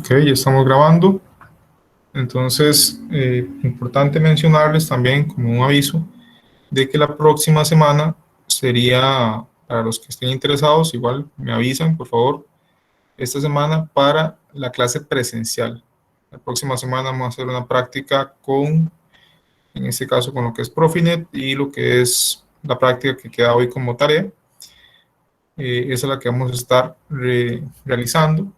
Ok, ya estamos grabando. Entonces, importante mencionarles también como un aviso de que la próxima semana sería, para los que estén interesados, igual me avisan, por favor, esta semana para la clase presencial. La próxima semana vamos a hacer una práctica con, en este caso, con lo que es Profinet y lo que es la práctica que queda hoy como tarea. Esa es la que vamos a estar realizando.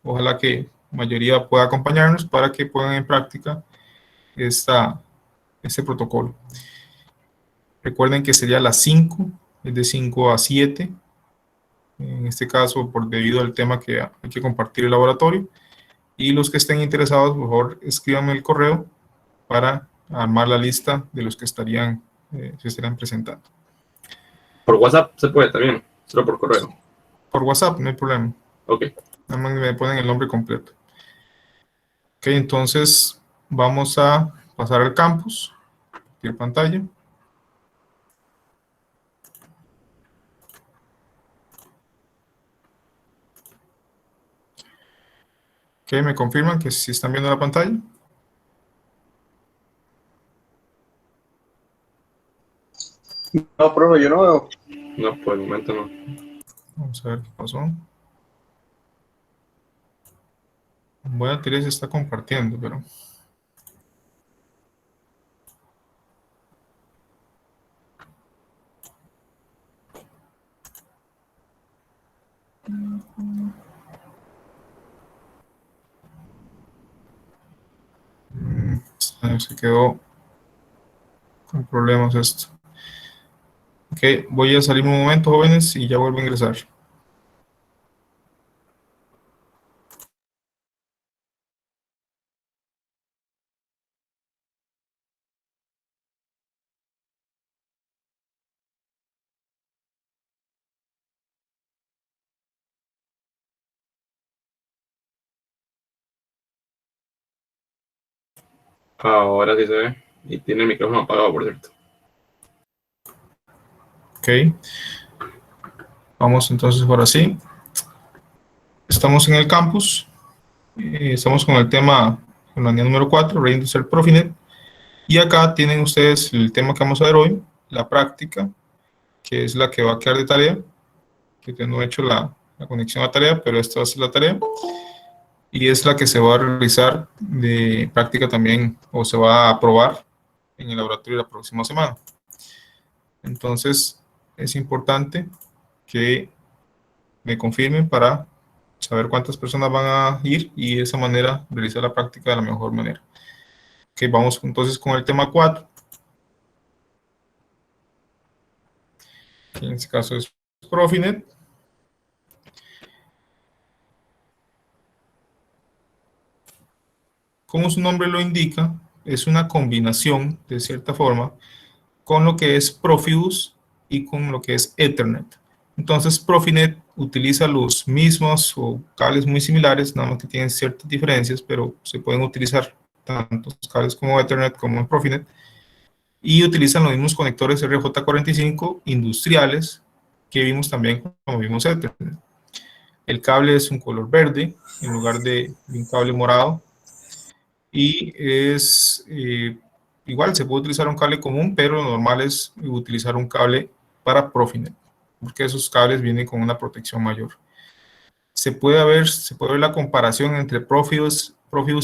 Ojalá que la mayoría pueda acompañarnos para que pongan en práctica este protocolo. Recuerden que sería a las 5, es de 5 a 7. En este caso, por debido al tema que hay que compartir el laboratorio. Y los que estén interesados, por favor, escríbanme el correo para armar la lista de los que se estarían presentando. Por WhatsApp se puede también, solo por correo. Por WhatsApp, no hay problema. Ok. Nada más me ponen el nombre completo. Ok, entonces vamos a pasar al campus. Compartir pantalla. Ok, me confirman que sí están viendo la pantalla. No, profe, yo no veo. No, por el momento no. Vamos a ver qué pasó. Buena teoría se está compartiendo, pero... se quedó con problemas esto. Ok, voy a salir un momento, jóvenes, y ya vuelvo a ingresar. Ahora sí se ve. Y tiene el micrófono apagado, por cierto. Ok. Vamos entonces ahora sí. Estamos en el campus. Estamos con el tema, con la línea número 4, Reindustrial Profinet. Y acá tienen ustedes el tema que vamos a ver hoy, la práctica, que es la que va a quedar de tarea. Que no he hecho la conexión a tarea, pero esta va a ser la tarea. Y es la que se va a realizar de práctica también, o se va a aprobar en el laboratorio la próxima semana. Entonces, es importante que me confirmen para saber cuántas personas van a ir y de esa manera realizar la práctica de la mejor manera. Ok, vamos entonces con el tema 4. Que en este caso es Profinet. Como su nombre lo indica, es una combinación, de cierta forma, con lo que es Profibus y con lo que es Ethernet. Entonces, Profinet utiliza los mismos o cables muy similares, nada más que tienen ciertas diferencias, pero se pueden utilizar tanto cables como Ethernet como en Profinet, y utilizan los mismos conectores RJ45 industriales que vimos también como vimos Ethernet. El cable es un color verde en lugar de un cable morado, y es igual, se puede utilizar un cable común, pero lo normal es utilizar un cable para Profinet, porque esos cables vienen con una protección mayor. Se puede ver la comparación entre Profibus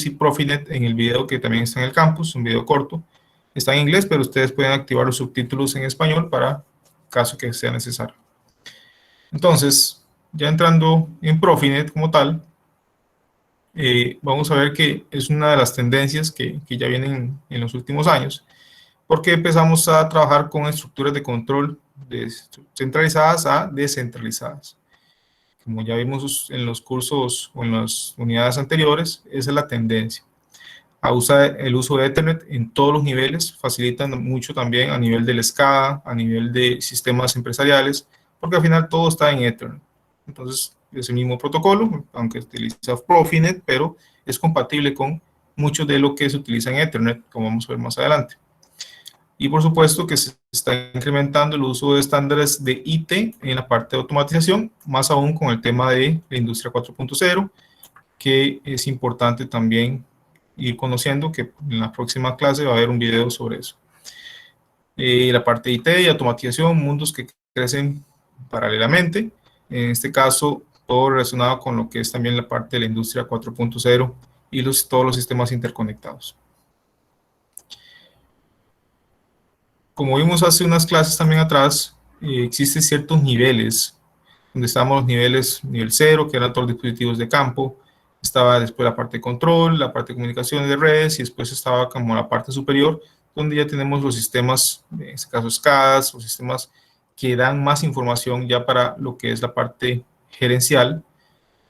y Profinet en el video que también está en el campus, un video corto. Está en inglés, pero ustedes pueden activar los subtítulos en español para caso que sea necesario. Entonces, ya entrando en Profinet como tal, vamos a ver que es una de las tendencias que ya vienen en los últimos años, porque empezamos a trabajar con estructuras de control centralizadas a descentralizadas. Como ya vimos en los cursos o en las unidades anteriores, esa es la tendencia. El uso de Ethernet en todos los niveles, facilitan mucho también a nivel del SCADA, a nivel de sistemas empresariales, porque al final todo está en Ethernet. Entonces, es el mismo protocolo, aunque utiliza Profinet, pero es compatible con mucho de lo que se utiliza en Ethernet, como vamos a ver más adelante. Y por supuesto que se está incrementando el uso de estándares de IT en la parte de automatización, más aún con el tema de la industria 4.0, que es importante también ir conociendo, que en la próxima clase va a haber un video sobre eso. La parte de IT y automatización, mundos que crecen paralelamente. En este caso, todo relacionado con lo que es también la parte de la industria 4.0 y todos los sistemas interconectados. Como vimos hace unas clases también atrás, existen ciertos niveles, donde estamos los niveles, nivel 0, que eran todos los dispositivos de campo, estaba después la parte de control, la parte de comunicaciones de redes, y después estaba como la parte superior, donde ya tenemos los sistemas, en este caso SCADAs, o sistemas que dan más información ya para lo que es la parte gerencial,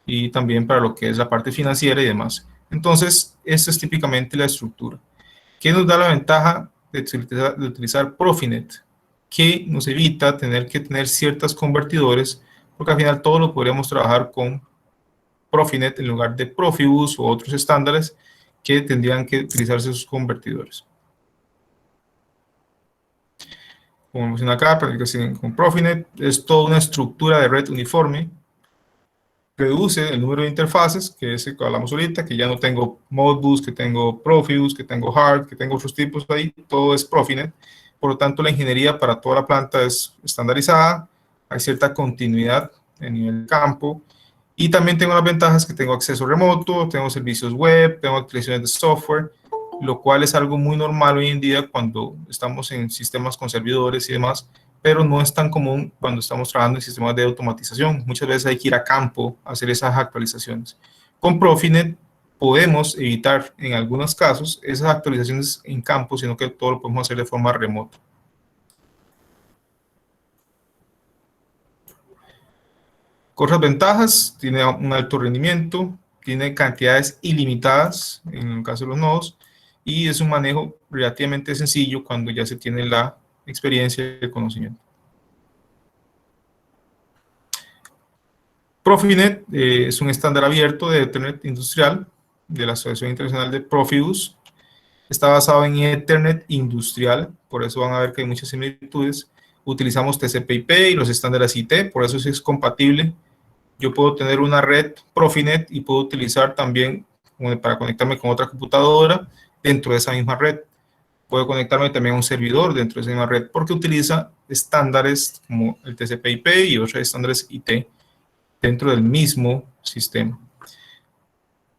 y también para lo que es la parte financiera y demás. Entonces, esta es típicamente la estructura. ¿Qué nos da la ventaja de utilizar Profinet? Que nos evita tener que tener ciertos convertidores, porque al final todo lo podríamos trabajar con Profinet en lugar de Profibus u otros estándares que tendrían que utilizarse sus convertidores. Como mencioné acá, practicación con Profinet es toda una estructura de red uniforme. Reduce el número de interfaces, que es el que hablamos ahorita, que ya no tengo Modbus, que tengo Profibus, que tengo Hard, que tengo otros tipos ahí, todo es Profinet. Por lo tanto, la ingeniería para toda la planta es estandarizada, hay cierta continuidad en nivel de campo, y también tengo las ventajas que tengo acceso remoto, tengo servicios web, tengo actualizaciones de software, lo cual es algo muy normal hoy en día cuando estamos en sistemas con servidores y demás, pero no es tan común cuando estamos trabajando en sistemas de automatización. Muchas veces hay que ir a campo a hacer esas actualizaciones. Con Profinet podemos evitar en algunos casos esas actualizaciones en campo, sino que todo lo podemos hacer de forma remota. Otras ventajas, tiene un alto rendimiento, tiene cantidades ilimitadas en el caso de los nodos, y es un manejo relativamente sencillo cuando ya se tiene la experiencia y el conocimiento. Profinet es un estándar abierto de Ethernet industrial de la Asociación Internacional de Profibus. Está basado en Ethernet industrial, por eso van a ver que hay muchas similitudes. Utilizamos TCP/IP y los estándares IT, por eso es compatible. Yo puedo tener una red Profinet y puedo utilizar también para conectarme con otra computadora dentro de esa misma red. Puedo conectarme también a un servidor dentro de esa misma red porque utiliza estándares como el TCP/IP y otros estándares IT dentro del mismo sistema.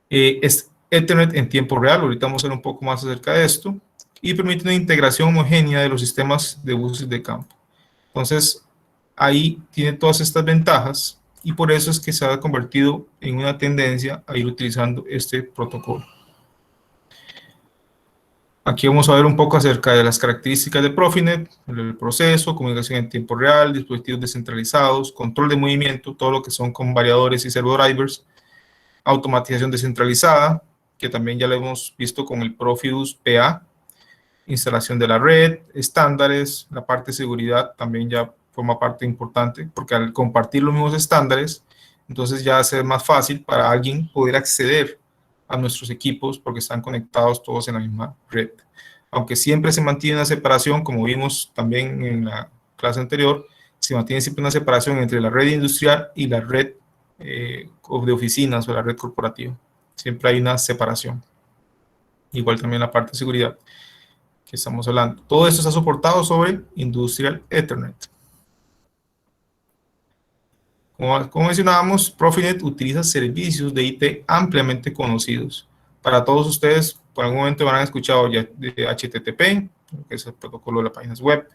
Es Ethernet en tiempo real, ahorita vamos a ver un poco más acerca de esto, y permite una integración homogénea de los sistemas de buses de campo. Entonces, ahí tiene todas estas ventajas, y por eso es que se ha convertido en una tendencia a ir utilizando este protocolo. Aquí vamos a ver un poco acerca de las características de Profinet, el proceso, comunicación en tiempo real, dispositivos descentralizados, control de movimiento, todo lo que son con variadores y servo drivers, automatización descentralizada, que también ya lo hemos visto con el Profibus PA, instalación de la red, estándares, la parte de seguridad también ya forma parte importante, porque al compartir los mismos estándares, entonces ya hace más fácil para alguien poder acceder a nuestros equipos porque están conectados todos en la misma red. Aunque siempre se mantiene una separación, como vimos también en la clase anterior, se mantiene siempre una separación entre la red industrial y la red de oficinas o la red corporativa. Siempre hay una separación. Igual también la parte de seguridad que estamos hablando. Todo esto está soportado sobre Industrial Ethernet. Como mencionábamos, Profinet utiliza servicios de IT ampliamente conocidos. Para todos ustedes, por algún momento habrán escuchado ya de HTTP, que es el protocolo de las páginas web,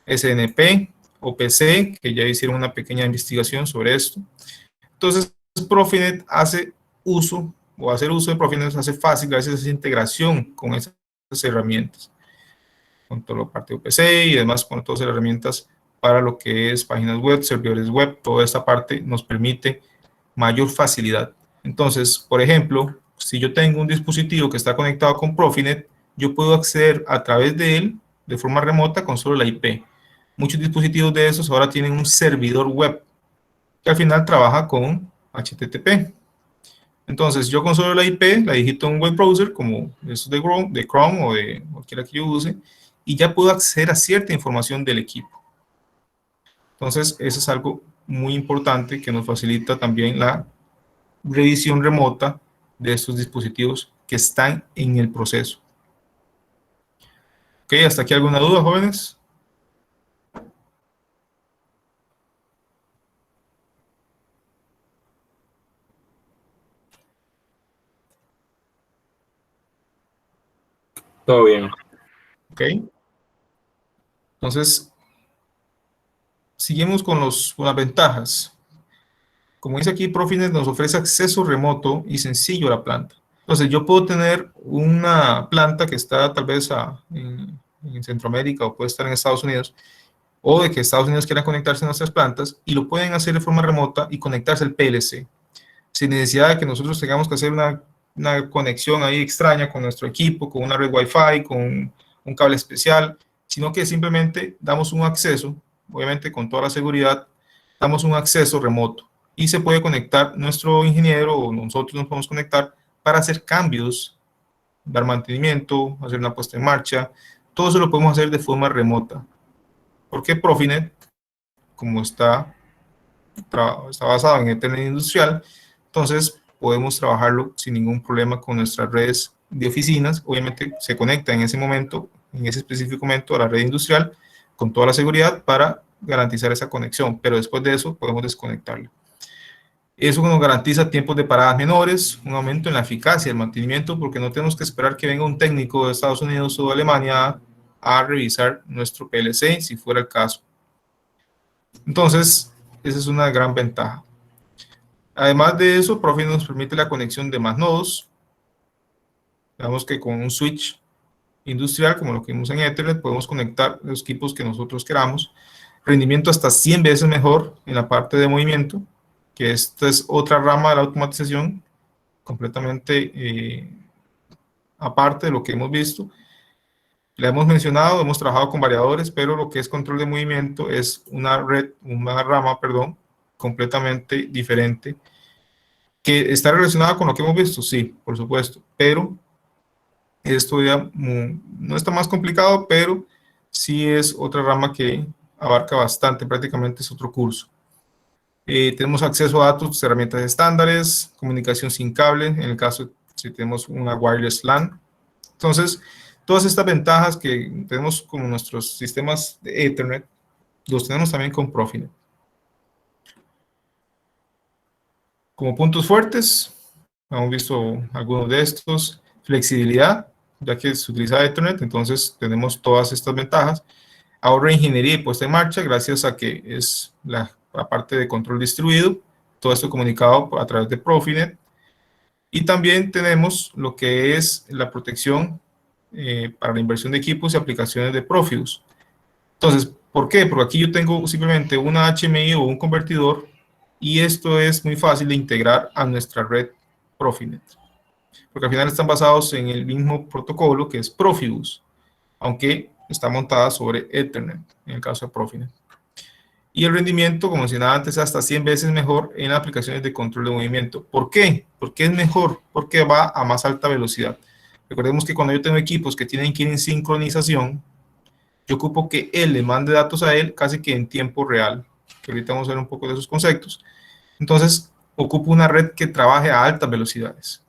SNP, OPC, que ya hicieron una pequeña investigación sobre esto. Entonces, Profinet hace uso, o hacer uso de Profinet hace fácil gracias a esa integración con esas herramientas, con toda la parte de OPC y además con todas las herramientas para lo que es páginas web, servidores web, toda esta parte nos permite mayor facilidad. Entonces, por ejemplo, si yo tengo un dispositivo que está conectado con Profinet, yo puedo acceder a través de él de forma remota con solo la IP. Muchos dispositivos de esos ahora tienen un servidor web que al final trabaja con HTTP. Entonces, yo con solo la IP, la digito en un web browser, como esos de Chrome o de cualquiera que yo use, y ya puedo acceder a cierta información del equipo. Entonces, eso es algo muy importante que nos facilita también la revisión remota de estos dispositivos que están en el proceso. Ok, ¿hasta aquí alguna duda, jóvenes? Todo bien. Ok. Entonces, seguimos con las ventajas. Como dice aquí, Profinet nos ofrece acceso remoto y sencillo a la planta. Entonces, yo puedo tener una planta que está tal vez en Centroamérica o puede estar en Estados Unidos, o de que Estados Unidos quiera conectarse a nuestras plantas y lo pueden hacer de forma remota y conectarse al PLC, sin necesidad de que nosotros tengamos que hacer una conexión ahí extraña con nuestro equipo, con una red Wi-Fi, con un cable especial, sino que simplemente damos un acceso, obviamente con toda la seguridad, damos un acceso remoto y se puede conectar nuestro ingeniero o nosotros nos podemos conectar para hacer cambios, dar mantenimiento, hacer una puesta en marcha. Todo eso lo podemos hacer de forma remota. Porque Profinet, como está basado en Ethernet industrial, entonces podemos trabajarlo sin ningún problema con nuestras redes de oficinas. Obviamente se conecta en ese momento, en ese específico momento, a la red industrial con toda la seguridad para garantizar esa conexión, pero después de eso podemos desconectarlo. Eso nos garantiza tiempos de paradas menores, un aumento en la eficacia del mantenimiento, porque no tenemos que esperar que venga un técnico de Estados Unidos o de Alemania a revisar nuestro PLC, si fuera el caso. Entonces, esa es una gran ventaja. Además de eso, Profinet nos permite la conexión de más nodos. Digamos que con un switch industrial, como lo que vimos en Ethernet, podemos conectar los equipos que nosotros queramos. Rendimiento hasta 100 veces mejor en la parte de movimiento, que esta es otra rama de la automatización, completamente aparte de lo que hemos visto. Le hemos mencionado, hemos trabajado con variadores, pero lo que es control de movimiento es una rama, completamente diferente, que está relacionada con lo que hemos visto, sí, por supuesto, pero esto ya no está más complicado, pero sí es otra rama que abarca bastante, prácticamente es otro curso. Tenemos acceso a datos, herramientas estándares, comunicación sin cable, en el caso si tenemos una wireless LAN. Entonces, todas estas ventajas que tenemos con nuestros sistemas de Ethernet, los tenemos también con Profinet. Como puntos fuertes, hemos visto algunos de estos. Flexibilidad, ya que se utiliza Ethernet, entonces tenemos todas estas ventajas. Ahorro de ingeniería y puesta en marcha, gracias a que es la parte de control distribuido, todo esto comunicado a través de Profinet. Y también tenemos lo que es la protección para la inversión de equipos y aplicaciones de Profibus. Entonces, ¿por qué? Porque aquí yo tengo simplemente una HMI o un convertidor y esto es muy fácil de integrar a nuestra red Profinet. Porque al final están basados en el mismo protocolo que es Profibus, aunque está montada sobre Ethernet, en el caso de Profinet. Y el rendimiento, como mencionaba antes, hasta 100 veces mejor en aplicaciones de control de movimiento. ¿Por qué? Porque es mejor, porque va a más alta velocidad. Recordemos que cuando yo tengo equipos que tienen que ir en sincronización, yo ocupo que él le mande datos a él casi que en tiempo real, que ahorita vamos a ver un poco de esos conceptos. Entonces, ocupo una red que trabaje a altas velocidades.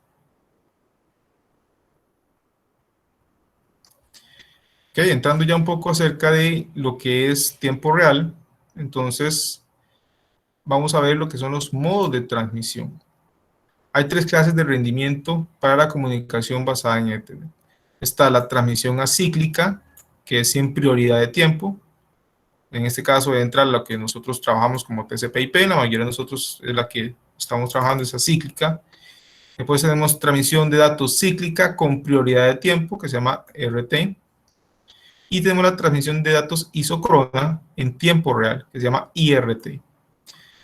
Ok, entrando ya un poco acerca de lo que es tiempo real, entonces vamos a ver lo que son los modos de transmisión. Hay tres clases de rendimiento para la comunicación basada en Ethernet. Está la transmisión acíclica, que es sin prioridad de tiempo. En este caso entra lo que nosotros trabajamos como TCP/IP, la mayoría de nosotros es la que estamos trabajando, esa cíclica. Después tenemos transmisión de datos cíclica con prioridad de tiempo, que se llama RT. Y tenemos la transmisión de datos isócrona en tiempo real, que se llama IRT.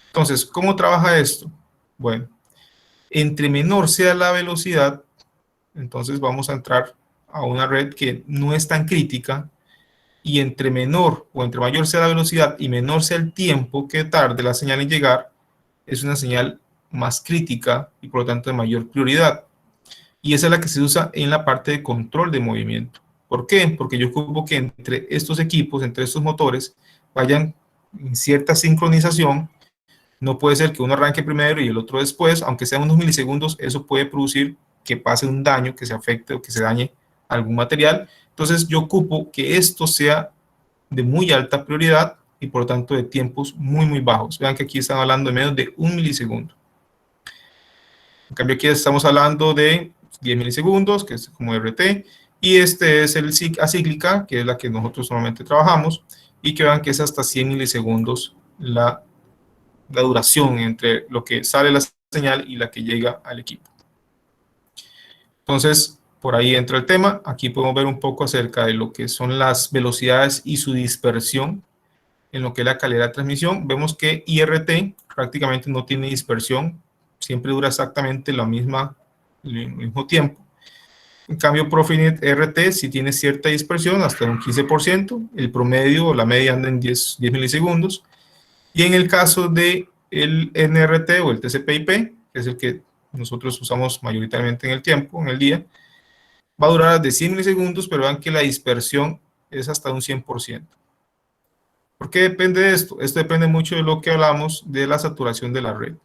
Entonces, ¿cómo trabaja esto? Bueno, entre menor sea la velocidad, entonces vamos a entrar a una red que no es tan crítica, y entre menor o entre mayor sea la velocidad y menor sea el tiempo que tarde la señal en llegar, es una señal más crítica y por lo tanto de mayor prioridad. Y esa es la que se usa en la parte de control de movimiento. ¿Por qué? Porque yo ocupo que entre estos equipos, entre estos motores, vayan en cierta sincronización No puede ser que uno arranque primero y el otro después, aunque sean unos milisegundos, eso puede producir que pase un daño, que se afecte o que se dañe algún material. Entonces yo ocupo que esto sea de muy alta prioridad y por lo tanto de tiempos muy, muy bajos. Vean que aquí están hablando de menos de un milisegundo. En cambio aquí estamos hablando de 10 milisegundos, que es como RT, y este es el acíclica, que es la que nosotros normalmente trabajamos, y que vean que es hasta 100 milisegundos la duración entre lo que sale la señal y la que llega al equipo. Entonces, por ahí entra el tema. Aquí podemos ver un poco acerca de lo que son las velocidades y su dispersión en lo que es la calidad de transmisión. Vemos que IRT prácticamente no tiene dispersión, siempre dura exactamente el mismo tiempo. En cambio, Profinet RT sí tiene cierta dispersión, hasta un 15%, el promedio o la media anda en 10 milisegundos. Y en el caso de el NRT o el TCP/IP, que es el que nosotros usamos mayoritariamente en el tiempo, en el día, va a durar de 100 milisegundos, pero vean que la dispersión es hasta un 100%. ¿Por qué depende de esto? Esto depende mucho de lo que hablamos de la saturación de la red.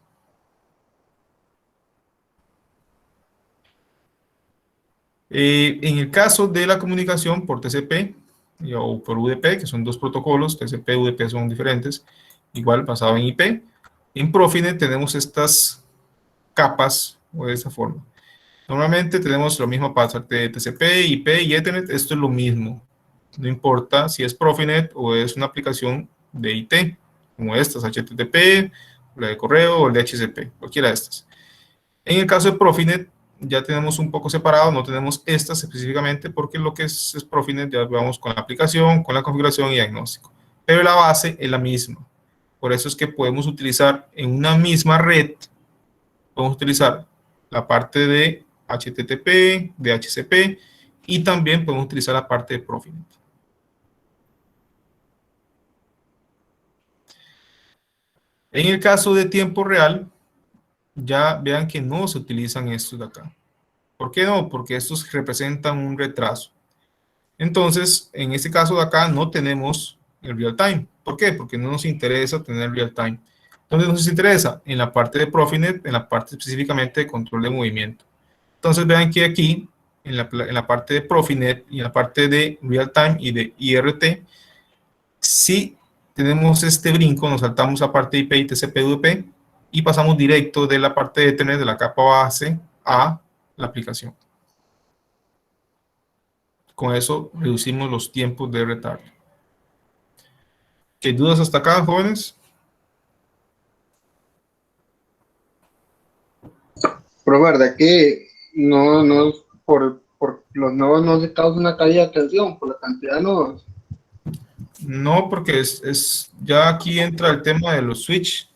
En el caso de la comunicación por TCP o por UDP, que son dos protocolos, TCP y UDP son diferentes, igual basado en IP, en Profinet tenemos estas capas o de esta forma. Normalmente tenemos lo mismo para TCP, IP y Ethernet, esto es lo mismo. No importa si es Profinet o es una aplicación de IT, como estas, HTTP, la de correo o el DHCP, cualquiera de estas. En el caso de Profinet, ya tenemos un poco separado, no tenemos estas específicamente porque lo que es Profinet ya vamos con la aplicación, con la configuración y diagnóstico. Pero la base es la misma. Por eso es que podemos utilizar en una misma red, podemos utilizar la parte de HTTP, DHCP y también podemos utilizar la parte de Profinet. En el caso de tiempo real, ya vean que no se utilizan estos de acá. ¿Por qué no? Porque estos representan un retraso. Entonces, en este caso de acá no tenemos el real time. ¿Por qué? Porque no nos interesa tener real time. ¿Dónde nos interesa? En la parte de Profinet, en la parte específicamente de control de movimiento. Entonces vean que aquí, en la parte de Profinet y en la parte de real time y de IRT, si tenemos este brinco, nos saltamos a parte de IP y TCP/UDP y pasamos directo de la parte de Ethernet, de la capa base, a la aplicación. Con eso reducimos los tiempos de retardo. ¿Qué dudas hasta acá, jóvenes? Pero verdad que no por los nodos no se causa una caída de tensión por la cantidad de nodos. No, porque ya aquí entra el tema de los switch.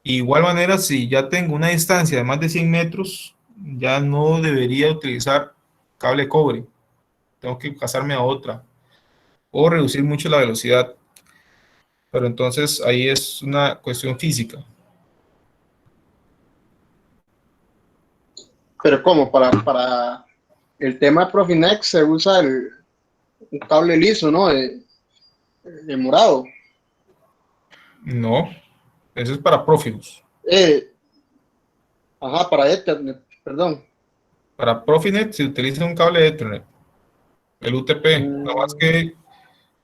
Igual manera, si ya tengo una distancia de más de 100 metros, ya no debería utilizar cable cobre. Tengo que pasarme a otra o reducir mucho la velocidad. Pero entonces ahí es una cuestión física. Pero ¿cómo? Para el tema de Profinet se usa un cable liso, ¿no? De morado. No, eso es para Profibus. Para Ethernet, perdón. Para Profinet se utiliza un cable de Ethernet, el UTP, nada más que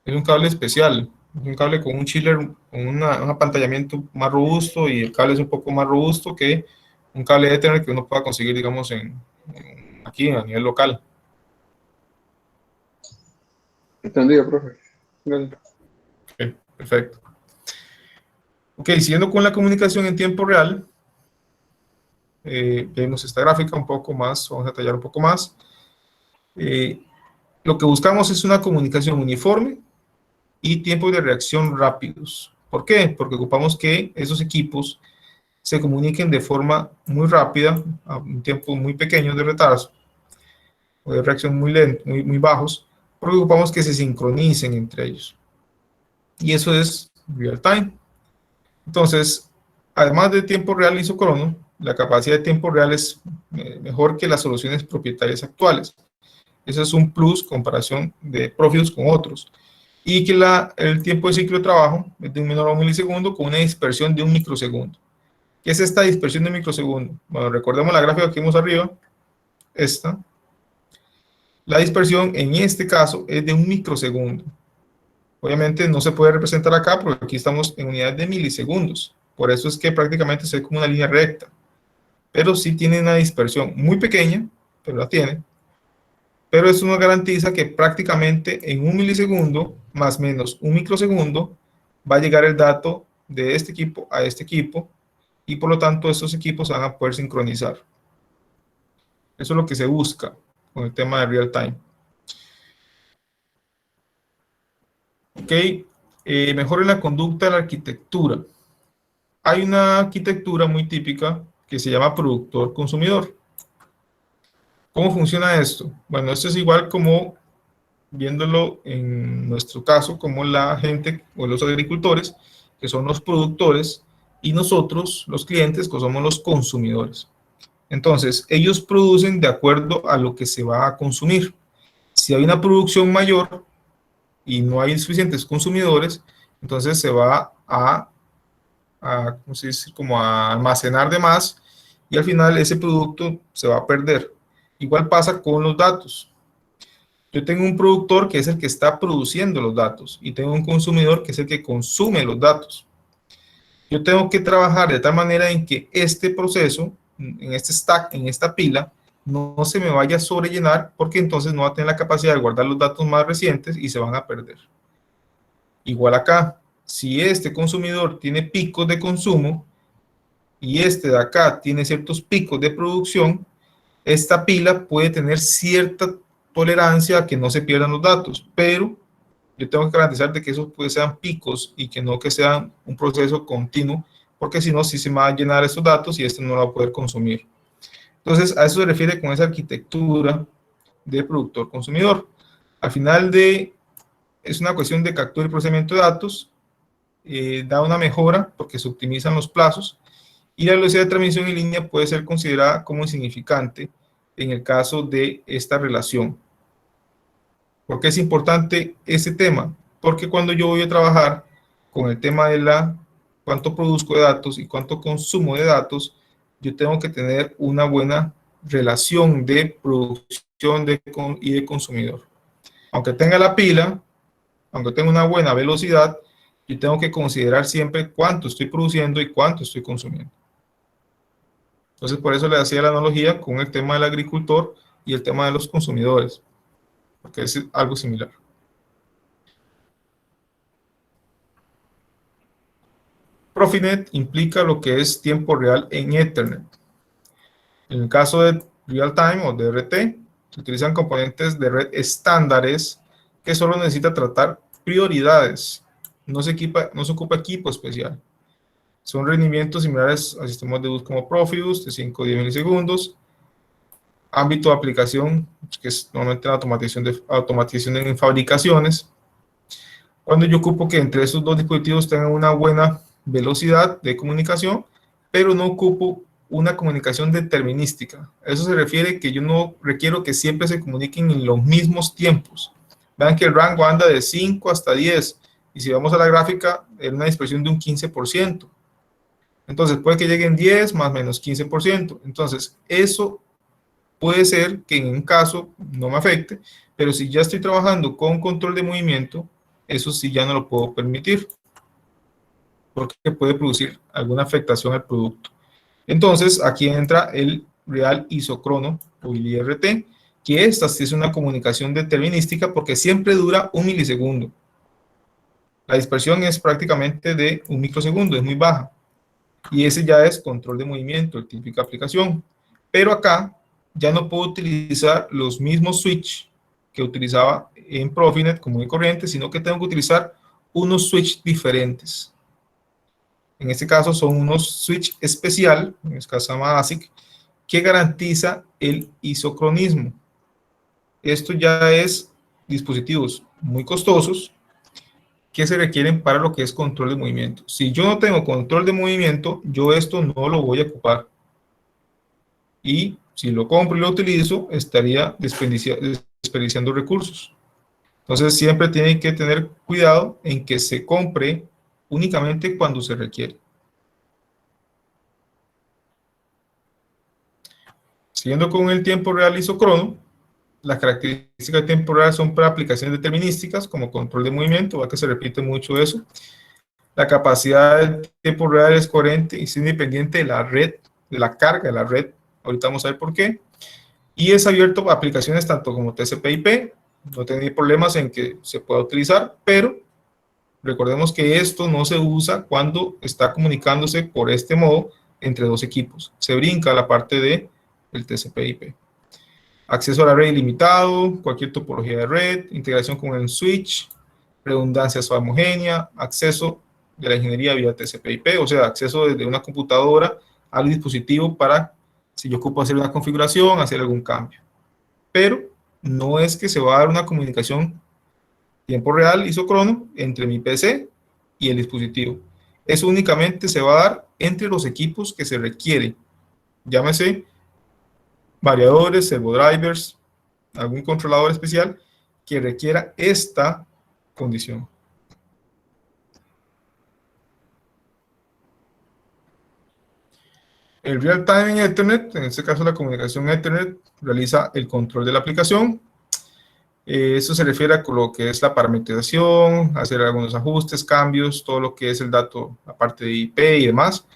es un cable especial, es un cable con un chiller, con un apantallamiento más robusto y el cable es un poco más robusto que un cable de Ethernet que uno pueda conseguir, digamos, aquí a nivel local. Entendido, profe. Okay, perfecto. Ok, siguiendo con la comunicación en tiempo real, vemos esta gráfica un poco más, vamos a detallar un poco más. Lo que buscamos es una comunicación uniforme y tiempos de reacción rápidos. ¿Por qué? Porque ocupamos que esos equipos se comuniquen de forma muy rápida, a un tiempo muy pequeño de retraso, o de reacción muy lento, muy bajos, porque ocupamos que se sincronicen entre ellos. Y eso es real time. Entonces, además de tiempo real isócrono, la capacidad de tiempo real es mejor que las soluciones propietarias actuales. Eso es un plus comparación de Profibus con otros. y que el tiempo de ciclo de trabajo es de 1 menor a 1 milisegundo con una dispersión de 1 microsegundo. ¿Qué es esta dispersión de microsegundo? Bueno, recordemos la gráfica que vimos arriba, esta. La dispersión en este caso es de 1 microsegundo. Obviamente no se puede representar acá porque aquí estamos en unidades de milisegundos. Por eso es que prácticamente se ve como una línea recta. Pero sí tiene una dispersión muy pequeña, pero la tiene. Pero eso nos garantiza que prácticamente en 1 milisegundo, más o menos 1 microsegundo, va a llegar el dato de este equipo a este equipo, y por lo tanto estos equipos van a poder sincronizar. Eso es lo que se busca con el tema de real time. Ok, mejore la conducta de la arquitectura. Hay una arquitectura muy típica que se llama productor-consumidor. ¿Cómo funciona esto? Bueno, esto es igual como viéndolo en nuestro caso, como la gente o los agricultores, que son los productores, y nosotros, los clientes, que somos los consumidores. Entonces, ellos producen de acuerdo a lo que se va a consumir. Si hay una producción mayor y no hay suficientes consumidores, entonces se va ¿cómo se dice? Como a almacenar de más, y al final ese producto se va a perder. Igual pasa con los datos. Yo tengo un productor que es el que está produciendo los datos y tengo un consumidor que es el que consume los datos. Yo tengo que trabajar de tal manera en que este proceso, en este stack, en esta pila, no se me vaya a sobrellenar, porque entonces no va a tener la capacidad de guardar los datos más recientes y se van a perder. Igual acá, si este consumidor tiene picos de consumo y este de acá tiene ciertos picos de producción, esta pila puede tener cierta tolerancia a que no se pierdan los datos, pero yo tengo que garantizar de que esos sean picos y que no que sean un proceso continuo, porque si no, sí se me van a llenar esos datos y este no lo va a poder consumir. Entonces, a eso se refiere con esa arquitectura de productor-consumidor. Al final es una cuestión de captura y procesamiento de datos, da una mejora porque se optimizan los plazos, y la velocidad de transmisión en línea puede ser considerada como insignificante en el caso de esta relación. ¿Por qué es importante este tema? Porque cuando yo voy a trabajar con el tema de cuánto produzco de datos y cuánto consumo de datos, yo tengo que tener una buena relación de producción y de consumidor. Aunque tenga la pila, aunque tenga una buena velocidad, yo tengo que considerar siempre cuánto estoy produciendo y cuánto estoy consumiendo. Entonces, por eso le hacía la analogía con el tema del agricultor y el tema de los consumidores, porque es algo similar. Profinet implica lo que es tiempo real en Ethernet. En el caso de Real Time o DRT, se utilizan componentes de red estándares que solo necesita tratar prioridades. No se ocupa equipo especial. Son rendimientos similares a sistemas de bus como Profibus, de 5 a 10 milisegundos. Ámbito de aplicación, que es normalmente la automatización en fabricaciones. Cuando yo ocupo que entre esos dos dispositivos tengan una buena velocidad de comunicación, pero no ocupo una comunicación determinística. A eso se refiere que yo no requiero que siempre se comuniquen en los mismos tiempos. Vean que el rango anda de 5 hasta 10, y si vamos a la gráfica, es una dispersión de un 15%. Entonces, puede que lleguen 10 más menos 15%. Entonces, eso puede ser que en un caso no me afecte, pero si ya estoy trabajando con control de movimiento, eso sí ya no lo puedo permitir, porque puede producir alguna afectación al producto. Entonces, aquí entra el Real Isócrono o el IRT, que esta sí es una comunicación determinística porque siempre dura 1 milisegundo. La dispersión es prácticamente de 1 microsegundo, es muy baja. Y ese ya es control de movimiento, el típica aplicación. Pero acá ya no puedo utilizar los mismos switch que utilizaba en Profinet común y corriente, sino que tengo que utilizar unos switch diferentes. En este caso son unos switch especial, en este caso se llama ASIC, que garantiza el isocronismo. Esto ya es dispositivos muy costosos que se requieren para lo que es control de movimiento. Si yo no tengo control de movimiento, yo esto no lo voy a ocupar. Y si lo compro y lo utilizo, estaría desperdiciando recursos. Entonces siempre tienen que tener cuidado en que se compre únicamente cuando se requiere. Siguiendo con el tiempo real isócrono, las características de tiempo real son para aplicaciones determinísticas, como control de movimiento, va que se repite mucho eso. La capacidad de tiempo real es coherente y es independiente de la red, de la carga de la red. Ahorita vamos a ver por qué. Y es abierto a aplicaciones tanto como TCP/IP. No tiene problemas en que se pueda utilizar, pero recordemos que esto no se usa cuando está comunicándose por este modo entre dos equipos. Se brinca la parte de el TCP/IP. Acceso a la red ilimitado, cualquier topología de red, integración con el switch, redundancia homogénea, acceso de la ingeniería vía TCP/IP, o sea, acceso desde una computadora al dispositivo para, si yo ocupo hacer una configuración, hacer algún cambio. Pero no es que se va a dar una comunicación tiempo real isócrono entre mi PC y el dispositivo. Eso únicamente se va a dar entre los equipos que se requiere. Llámese variadores, servodrivers, algún controlador especial que requiera esta condición. El real-time en Ethernet, en este caso la comunicación Ethernet, realiza el control de la aplicación. Eso se refiere a lo que es la parametrización, hacer algunos ajustes, cambios, todo lo que es el dato, aparte de IP y demás.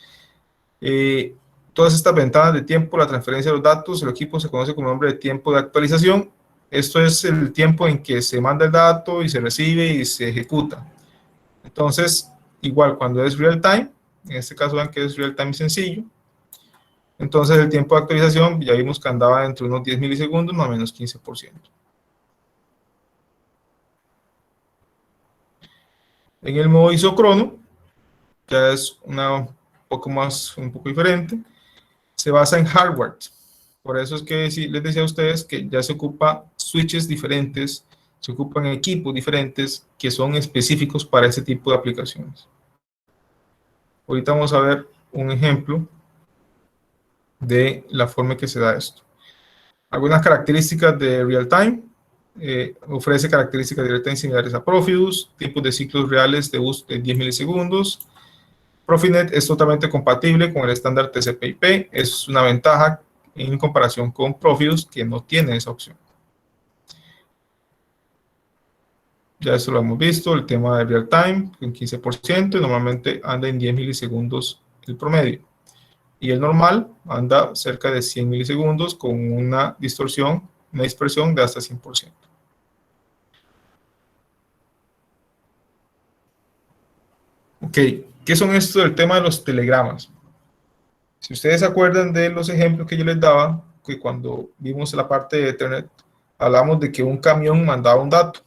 Todas estas ventanas de tiempo, la transferencia de los datos, el equipo se conoce como nombre de tiempo de actualización. Esto es el tiempo en que se manda el dato y se recibe y se ejecuta. Entonces, igual cuando es real time, en este caso vean que es real time sencillo, entonces el tiempo de actualización ya vimos que andaba entre unos 10 milisegundos más o menos 15%. En el modo isócrono, ya es un poco diferente, se basa en hardware. Por eso es que sí, les decía a ustedes que ya se ocupa switches diferentes, se ocupan equipos diferentes que son específicos para ese tipo de aplicaciones. Ahorita vamos a ver un ejemplo de la forma en que se da esto. Algunas características de real time. Ofrece características de real time similares a Profibus, tipos de ciclos reales de uso de 10 milisegundos. Profinet es totalmente compatible con el estándar TCP/IP. Es una ventaja en comparación con Profibus, que no tiene esa opción. Ya eso lo hemos visto, el tema de real time, en 15%, y normalmente anda en 10 milisegundos el promedio. Y el normal anda cerca de 100 milisegundos con una distorsión, una dispersión de hasta 100%. Ok, ¿qué son estos del tema de los telegramas? Si ustedes se acuerdan de los ejemplos que yo les daba, que cuando vimos la parte de Ethernet, hablamos de que un camión mandaba un dato.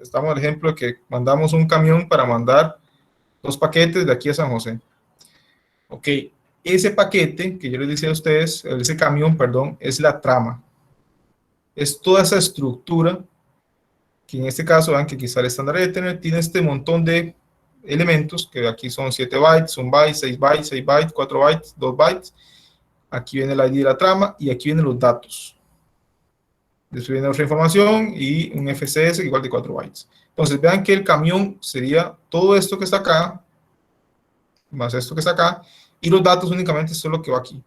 Estamos el ejemplo de que mandamos un camión para mandar 2 paquetes de aquí a San José. Ok, ese paquete que yo les decía a ustedes, ese camión, perdón, es la trama. Es toda esa estructura que en este caso, vean que quizá el estándar Ethernet tiene este montón de elementos, que aquí son 7 bytes, 1 byte, 6 bytes, 6 bytes, 4 bytes, 2 bytes. Aquí viene el ID de la trama y aquí vienen los datos. Después viene otra información y un FCS igual de 4 bytes. Entonces vean que el camión sería todo esto que está acá, más esto que está acá, y los datos únicamente son lo que va aquí.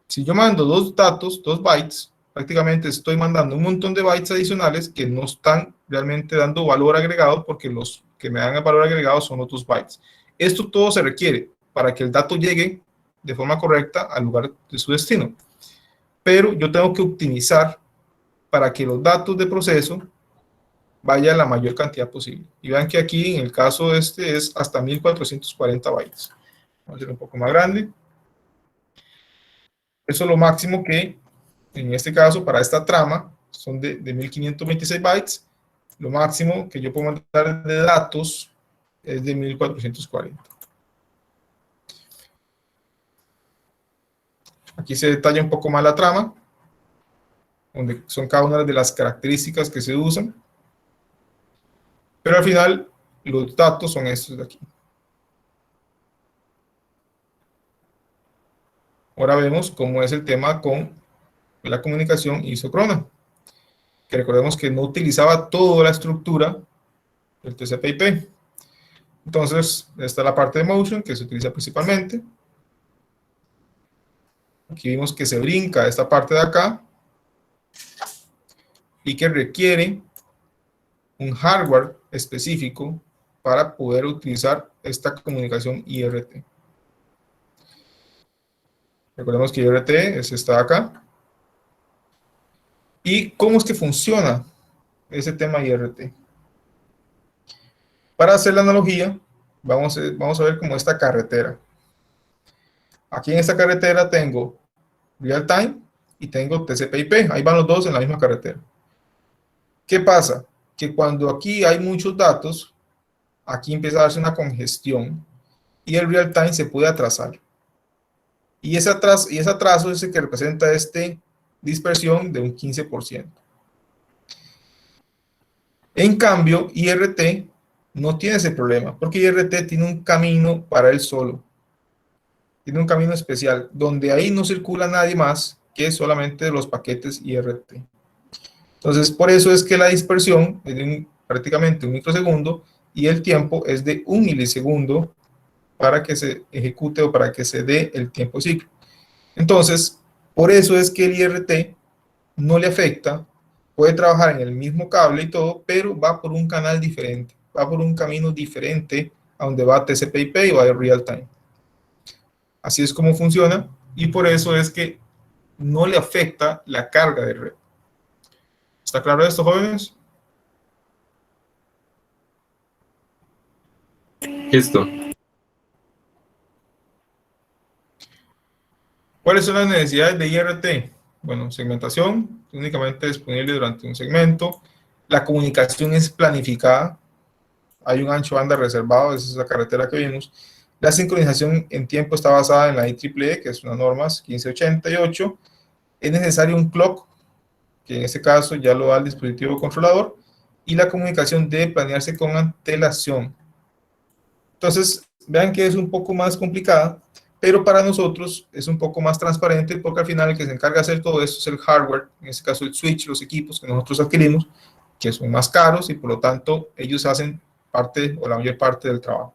Si yo mando 2 datos, 2 bytes, prácticamente estoy mandando un montón de bytes adicionales que no están realmente dando valor agregado, porque los que me dan el valor agregado son los 2 bytes. Esto todo se requiere para que el dato llegue de forma correcta al lugar de su destino. Pero yo tengo que optimizar para que los datos de proceso vayan la mayor cantidad posible. Y vean que aquí en el caso este es hasta 1440 bytes. Vamos a hacer un poco más grande. Eso es lo máximo que, en este caso, para esta trama, son de 1526 bytes. Lo máximo que yo puedo mandar de datos es de 1440. Aquí se detalla un poco más la trama, donde son cada una de las características que se usan. Pero al final, los datos son estos de aquí. Ahora vemos cómo es el tema con la comunicación isócrona. Ok, que recordemos que no utilizaba toda la estructura del TCP/IP. Entonces, esta es la parte de motion que se utiliza principalmente. Aquí vimos que se brinca esta parte de acá y que requiere un hardware específico para poder utilizar esta comunicación IRT. Recordemos que IRT es esta de acá. ¿Y cómo es que funciona ese tema IRT? Para hacer la analogía, vamos a ver como esta carretera. Aquí en esta carretera tengo real time y tengo TCP/IP. Ahí van los dos en la misma carretera. ¿Qué pasa? Que cuando aquí hay muchos datos, aquí empieza a darse una congestión y el real time se puede atrasar. Y ese atraso es el que representa esta dispersión de un 15%. En cambio, IRT no tiene ese problema, porque IRT tiene un camino para él solo. Tiene un camino especial, donde ahí no circula nadie más que solamente los paquetes IRT. Entonces, por eso es que la dispersión es de prácticamente un microsegundo y el tiempo es de 1 milisegundo para que se ejecute o para que se dé el tiempo ciclo. Entonces, por eso es que el IRT no le afecta, puede trabajar en el mismo cable y todo, pero va por un canal diferente, va por un camino diferente a donde va TCP/IP y va de real time. Así es como funciona y por eso es que no le afecta la carga de red. ¿Está claro esto, jóvenes? Listo. ¿Cuáles son las necesidades de IRT? Bueno, segmentación, únicamente disponible durante un segmento. La comunicación es planificada. Hay un ancho banda reservado, esa es la carretera que vimos. La sincronización en tiempo está basada en la IEEE, que es una norma 1588. Es necesario un clock, que en este caso ya lo da el dispositivo controlador. Y la comunicación debe planearse con antelación. Entonces, vean que es un poco más complicada, pero para nosotros es un poco más transparente porque al final el que se encarga de hacer todo esto es el hardware, en este caso el switch, los equipos que nosotros adquirimos, que son más caros y por lo tanto ellos hacen parte o la mayor parte del trabajo.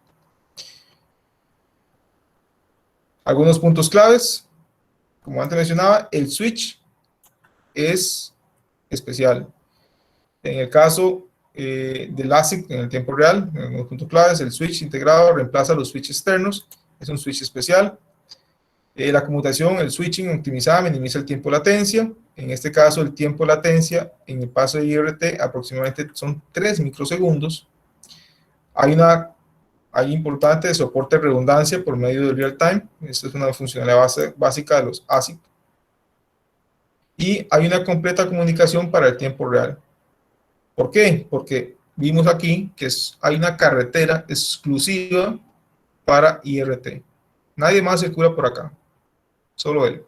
Algunos puntos claves, como antes mencionaba, el switch es especial. En el caso del ASIC en el tiempo real, en algunos puntos claves, el switch integrado reemplaza los switches externos, es un switch especial. La conmutación, el switching optimizada minimiza el tiempo de latencia. En este caso, el tiempo de latencia en el paso de IRT aproximadamente son 3 microsegundos. Hay importante soporte de redundancia por medio de real time. Esta es una funcionalidad básica de los ASIC. Y hay una completa comunicación para el tiempo real. ¿Por qué? Porque vimos aquí que hay una carretera exclusiva para IRT. Nadie más circula por acá. Solo él.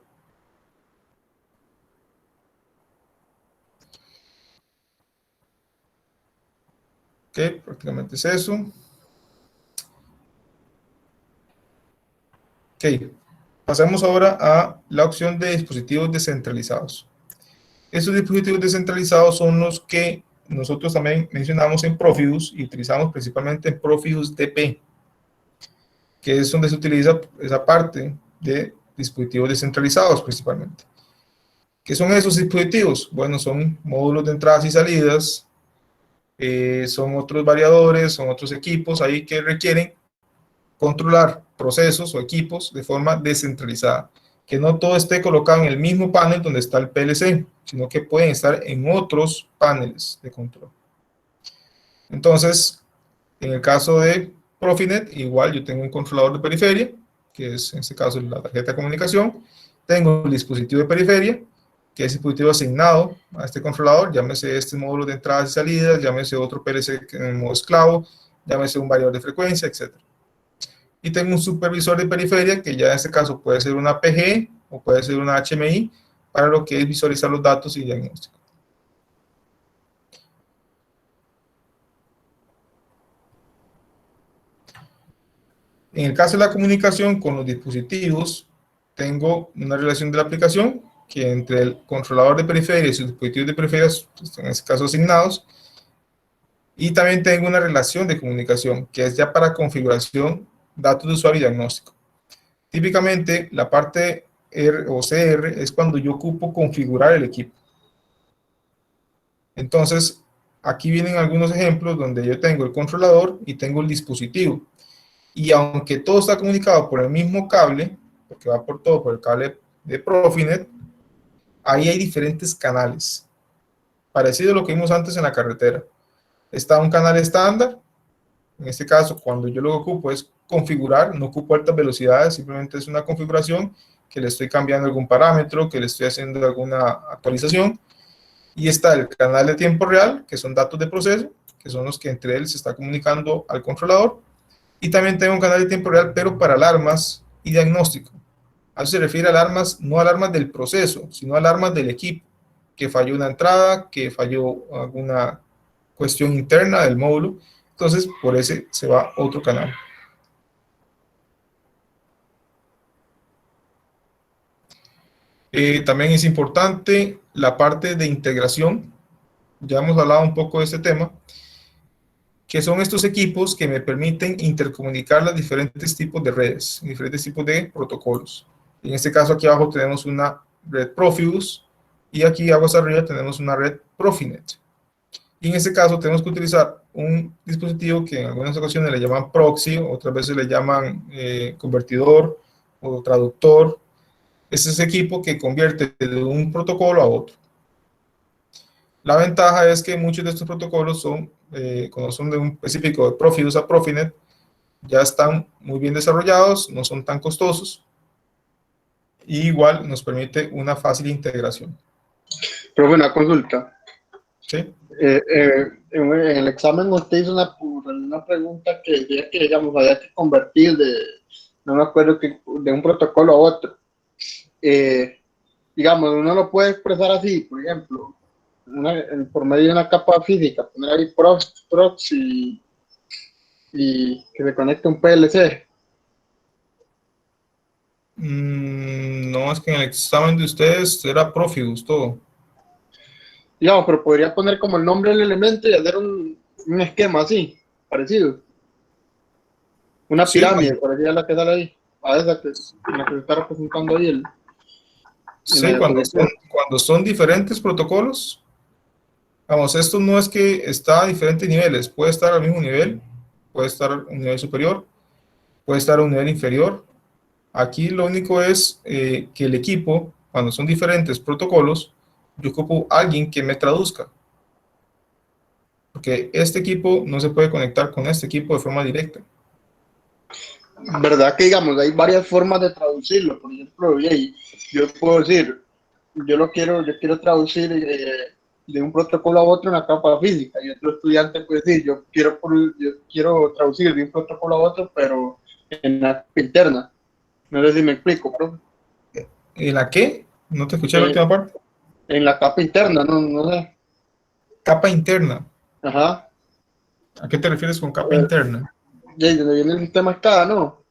Ok, prácticamente es eso. Ok, pasamos ahora a la opción de dispositivos descentralizados. Estos dispositivos descentralizados son los que nosotros también mencionamos en Profibus y utilizamos principalmente en Profibus DP, que es donde se utiliza esa parte de dispositivos descentralizados principalmente. ¿Qué son esos dispositivos? Bueno, son módulos de entradas y salidas, son otros variadores, son otros equipos ahí que requieren controlar procesos o equipos de forma descentralizada, que no todo esté colocado en el mismo panel donde está el PLC, sino que pueden estar en otros paneles de control. Entonces, en el caso de Profinet, igual yo tengo un controlador de periferia, que es en este caso la tarjeta de comunicación, tengo el dispositivo de periferia, que es el dispositivo asignado a este controlador, llámese este módulo de entradas y salidas, llámese otro PLC en el modo esclavo, llámese un variador de frecuencia, etc. Y tengo un supervisor de periferia, que ya en este caso puede ser una PG o puede ser una HMI, para lo que es visualizar los datos y diagnóstico. En el caso de la comunicación con los dispositivos, tengo una relación de la aplicación, que entre el controlador de periférias y sus dispositivos de periférias, pues, en este caso asignados, y también tengo una relación de comunicación, que es ya para configuración, datos de usuario y diagnóstico. Típicamente, la parte R o CR es cuando yo ocupo configurar el equipo. Entonces, aquí vienen algunos ejemplos donde yo tengo el controlador y tengo el dispositivo. Y aunque todo está comunicado por el mismo cable, porque va por todo por el cable de Profinet, ahí hay diferentes canales, parecido a lo que vimos antes en la carretera. Está un canal estándar, en este caso cuando yo lo ocupo es configurar, no ocupo altas velocidades, simplemente es una configuración que le estoy cambiando algún parámetro, que le estoy haciendo alguna actualización. Y está el canal de tiempo real, que son datos de proceso, que son los que entre él se está comunicando al controlador. Y también tengo un canal de tiempo real, pero para alarmas y diagnóstico. A eso se refiere a alarmas, no alarmas del proceso, sino alarmas del equipo, que falló una entrada, que falló alguna cuestión interna del módulo. Entonces, por ese se va otro canal. También es importante la parte de integración. Ya hemos hablado un poco de este tema, que son estos equipos que me permiten intercomunicar los diferentes tipos de redes, diferentes tipos de protocolos. En este caso, aquí abajo tenemos una red Profibus y aquí abajo arriba tenemos una red Profinet. Y en este caso tenemos que utilizar un dispositivo que en algunas ocasiones le llaman proxy, otras veces le llaman convertidor o traductor. Es ese equipo que convierte de un protocolo a otro. La ventaja es que muchos de estos protocolos son, cuando son de un específico de Profibus a Profinet, ya están muy bien desarrollados, no son tan costosos, y igual nos permite una fácil integración. Pero bueno, consulta. ¿Sí? En el examen usted hizo una pregunta que decía que, digamos, había que convertir no me acuerdo, de un protocolo a otro. Digamos, uno lo puede expresar así, por ejemplo, por medio de una capa física, poner ahí proxy y que se conecte un PLC. No, es que en el examen de ustedes era Profibus todo. Digamos, pero podría poner como el nombre del elemento y hacer un esquema así, parecido. Una Sí, pirámide, parecida a la que sale ahí, a esa la que se está representando ahí en sí, la diapositiva. cuando son diferentes protocolos, vamos, esto no es que está a diferentes niveles, puede estar al mismo nivel, puede estar a un nivel superior, puede estar a un nivel inferior. Aquí lo único es que el equipo, cuando son diferentes protocolos, yo ocupo a alguien que me traduzca. Porque este equipo no se puede conectar con este equipo de forma directa. ¿Verdad que, digamos, hay varias formas de traducirlo? Por ejemplo, yo puedo decir, yo quiero traducir de un protocolo a otro una capa física, y otro estudiante puede decir, yo quiero traducir de un protocolo a otro, pero en la capa interna. No sé si me explico, profe. ¿En la qué? No te escuché la Eh, última parte. en la capa interna, no sé. Capa interna. Ajá. ¿A qué te refieres con capa interna? Y ahí donde viene el sistema escala, ¿no?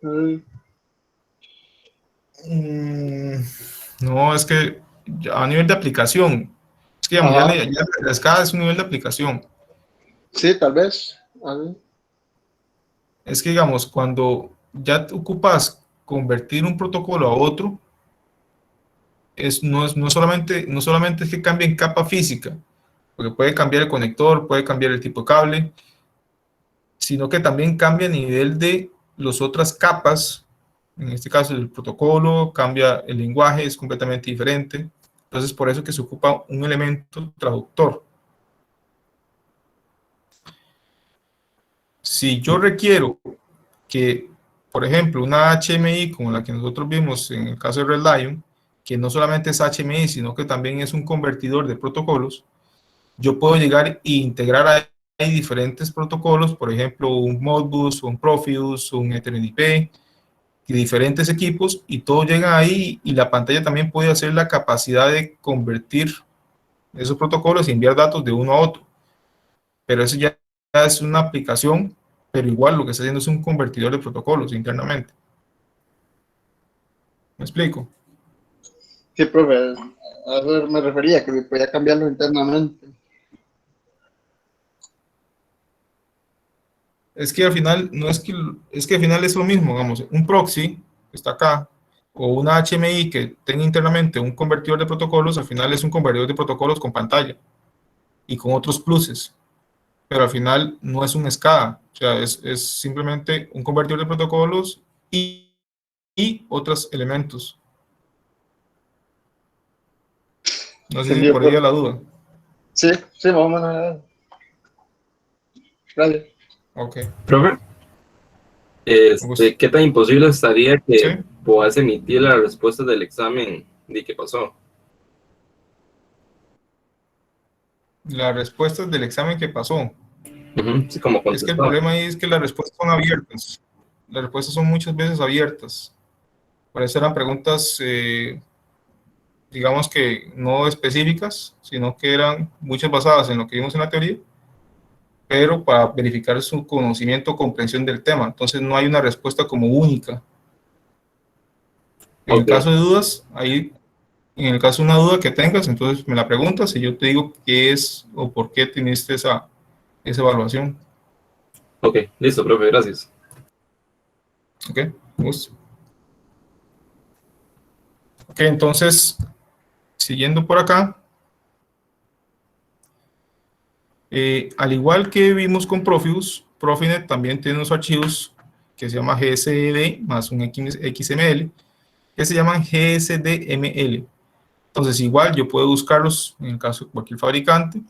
Eh, No, es que a nivel de aplicación, es que digamos, Ajá. ya la escala es un nivel de aplicación. Sí, tal vez. A ver. Es que digamos, cuando ya te ocupas convertir un protocolo a otro, no solamente es que cambie en capa física, porque puede cambiar el conector, puede cambiar el tipo de cable, sino que también cambia a nivel de las otras capas, en este caso el protocolo, cambia el lenguaje, es completamente diferente. Entonces, por eso que se ocupa un elemento traductor. Si yo requiero que, por ejemplo, una HMI como la que nosotros vimos en el caso de Red Lion, que no solamente es HMI, sino que también es un convertidor de protocolos, yo puedo llegar e integrar ahí diferentes protocolos, por ejemplo, un Modbus, un Profibus, un Ethernet IP, y diferentes equipos, y todo llega ahí, y la pantalla también puede hacer la capacidad de convertir esos protocolos y enviar datos de uno a otro. Pero eso ya es una aplicación, pero igual lo que está haciendo es un convertidor de protocolos internamente. ¿Me explico? Sí, profe, a eso me refería, que se podía cambiarlo internamente. Es que al final, no es que al final es lo mismo, digamos, un proxy que está acá, o una HMI que tenga internamente un convertidor de protocolos, al final es un convertidor de protocolos con pantalla y con otros pluses, pero al final no es un SCADA, o sea, es simplemente un convertidor de protocolos y otros elementos. No sé si Entendido, por ahí profe. la duda. Sí, sí, más o menos. Gracias. Ok, Profe, me gusta. ¿qué tan imposible estaría ¿Sí? que puedas emitir la respuesta del examen de qué pasó? Las respuestas del examen que pasó. Ujú, sí, como Es que el contestó. problema ahí es que las respuestas son abiertas. Las respuestas son muchas veces abiertas. Por eso eran preguntas, digamos que no específicas, sino que eran muchas basadas en lo que vimos en la teoría, pero para verificar su conocimiento o comprensión del tema. Entonces no hay una respuesta como única. En el Ok, caso de dudas, ahí, en el caso de una duda que tengas, entonces me la preguntas y yo te digo qué es o por qué teniste esa evaluación. ok, listo, profe, gracias. ¿Ok? Gusto. Ok, entonces, siguiendo por acá, al igual que vimos con Profibus, Profinet también tiene unos archivos que se llama GSD más un XML, que se llaman GSDML. Entonces, igual yo puedo buscarlos en el caso de cualquier fabricante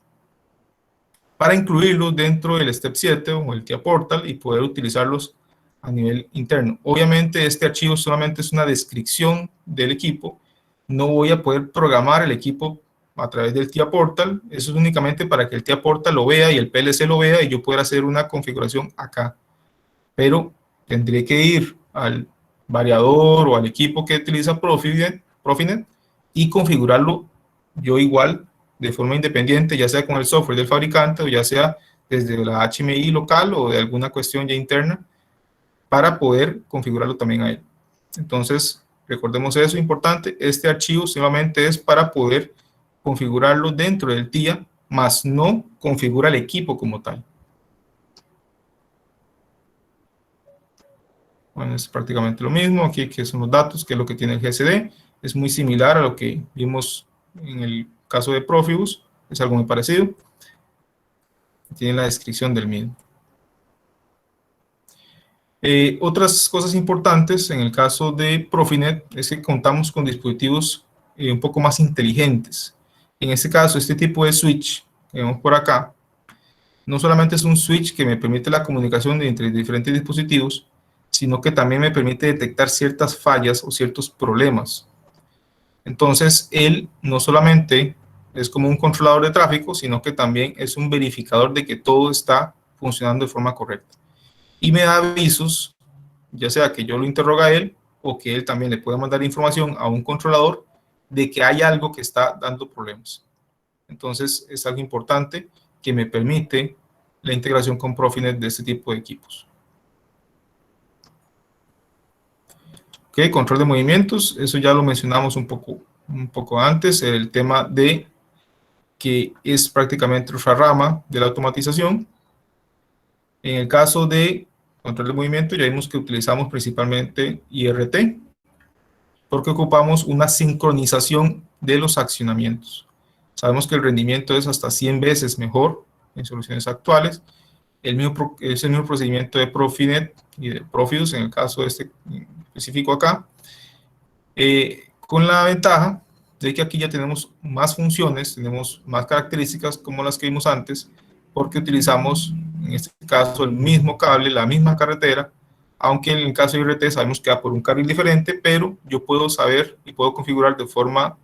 para incluirlos dentro del Step 7 o el TIA Portal y poder utilizarlos a nivel interno. Obviamente, este archivo solamente es una descripción del equipo. No voy a poder programar el equipo a través del TIA Portal. Eso es únicamente para que el TIA Portal lo vea y el PLC lo vea y yo pueda hacer una configuración acá. Pero tendré que ir al variador o al equipo que utiliza Profinet y configurarlo yo igual de forma independiente, ya sea con el software del fabricante o ya sea desde la HMI local o de alguna cuestión ya interna para poder configurarlo también a él. Entonces, recordemos eso importante, este archivo solamente es para poder configurarlo dentro del TIA, más no configura el equipo como tal. Bueno, es prácticamente lo mismo. Aquí que son los datos, que es lo que tiene el GSD. Es muy similar a lo que vimos en el caso de Profibus. Es algo muy parecido. Tiene la descripción del mismo. Otras cosas importantes en el caso de Profinet es que contamos con dispositivos un poco más inteligentes. En este caso, este tipo de switch que vemos por acá, no solamente es un switch que me permite la comunicación entre diferentes dispositivos, sino que también me permite detectar ciertas fallas o ciertos problemas. Entonces, él no solamente es como un controlador de tráfico, sino que también es un verificador de que todo está funcionando de forma correcta. Y me da avisos, ya sea que yo lo interroga a él o que él también le pueda mandar información a un controlador de que hay algo que está dando problemas. Entonces, es algo importante que me permite la integración con Profinet de este tipo de equipos. Ok, control de movimientos, eso ya lo mencionamos un poco antes, el tema de que es prácticamente otra rama de la automatización. En el caso de control de movimiento, ya vimos que utilizamos principalmente IRT, porque ocupamos una sincronización de los accionamientos. Sabemos que el rendimiento es hasta 100 veces mejor en soluciones actuales. Es el mismo procedimiento de Profinet y de Profibus, en el caso de este específico acá, con la ventaja de que aquí ya tenemos más funciones, tenemos más características como las que vimos antes, porque utilizamos, en este caso, el mismo cable, la misma carretera, aunque en el caso de IRT sabemos que va por un carril diferente, pero yo puedo saber y puedo configurar de forma,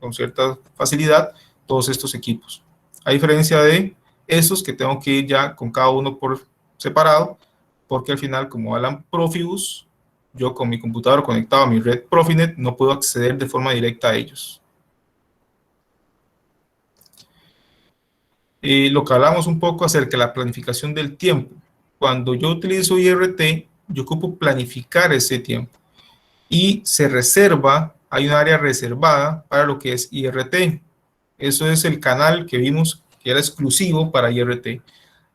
con cierta facilidad, todos estos equipos. A diferencia de esos que tengo que ir ya con cada uno por separado, porque al final, como hablan Profibus, yo con mi computador conectado a mi red Profinet no puedo acceder de forma directa a ellos. Lo que hablamos un poco acerca de la planificación del tiempo. Cuando yo utilizo IRT, yo ocupo planificar ese tiempo y se reserva hay un área reservada para lo que es IRT. Eso es el canal que vimos que era exclusivo para IRT.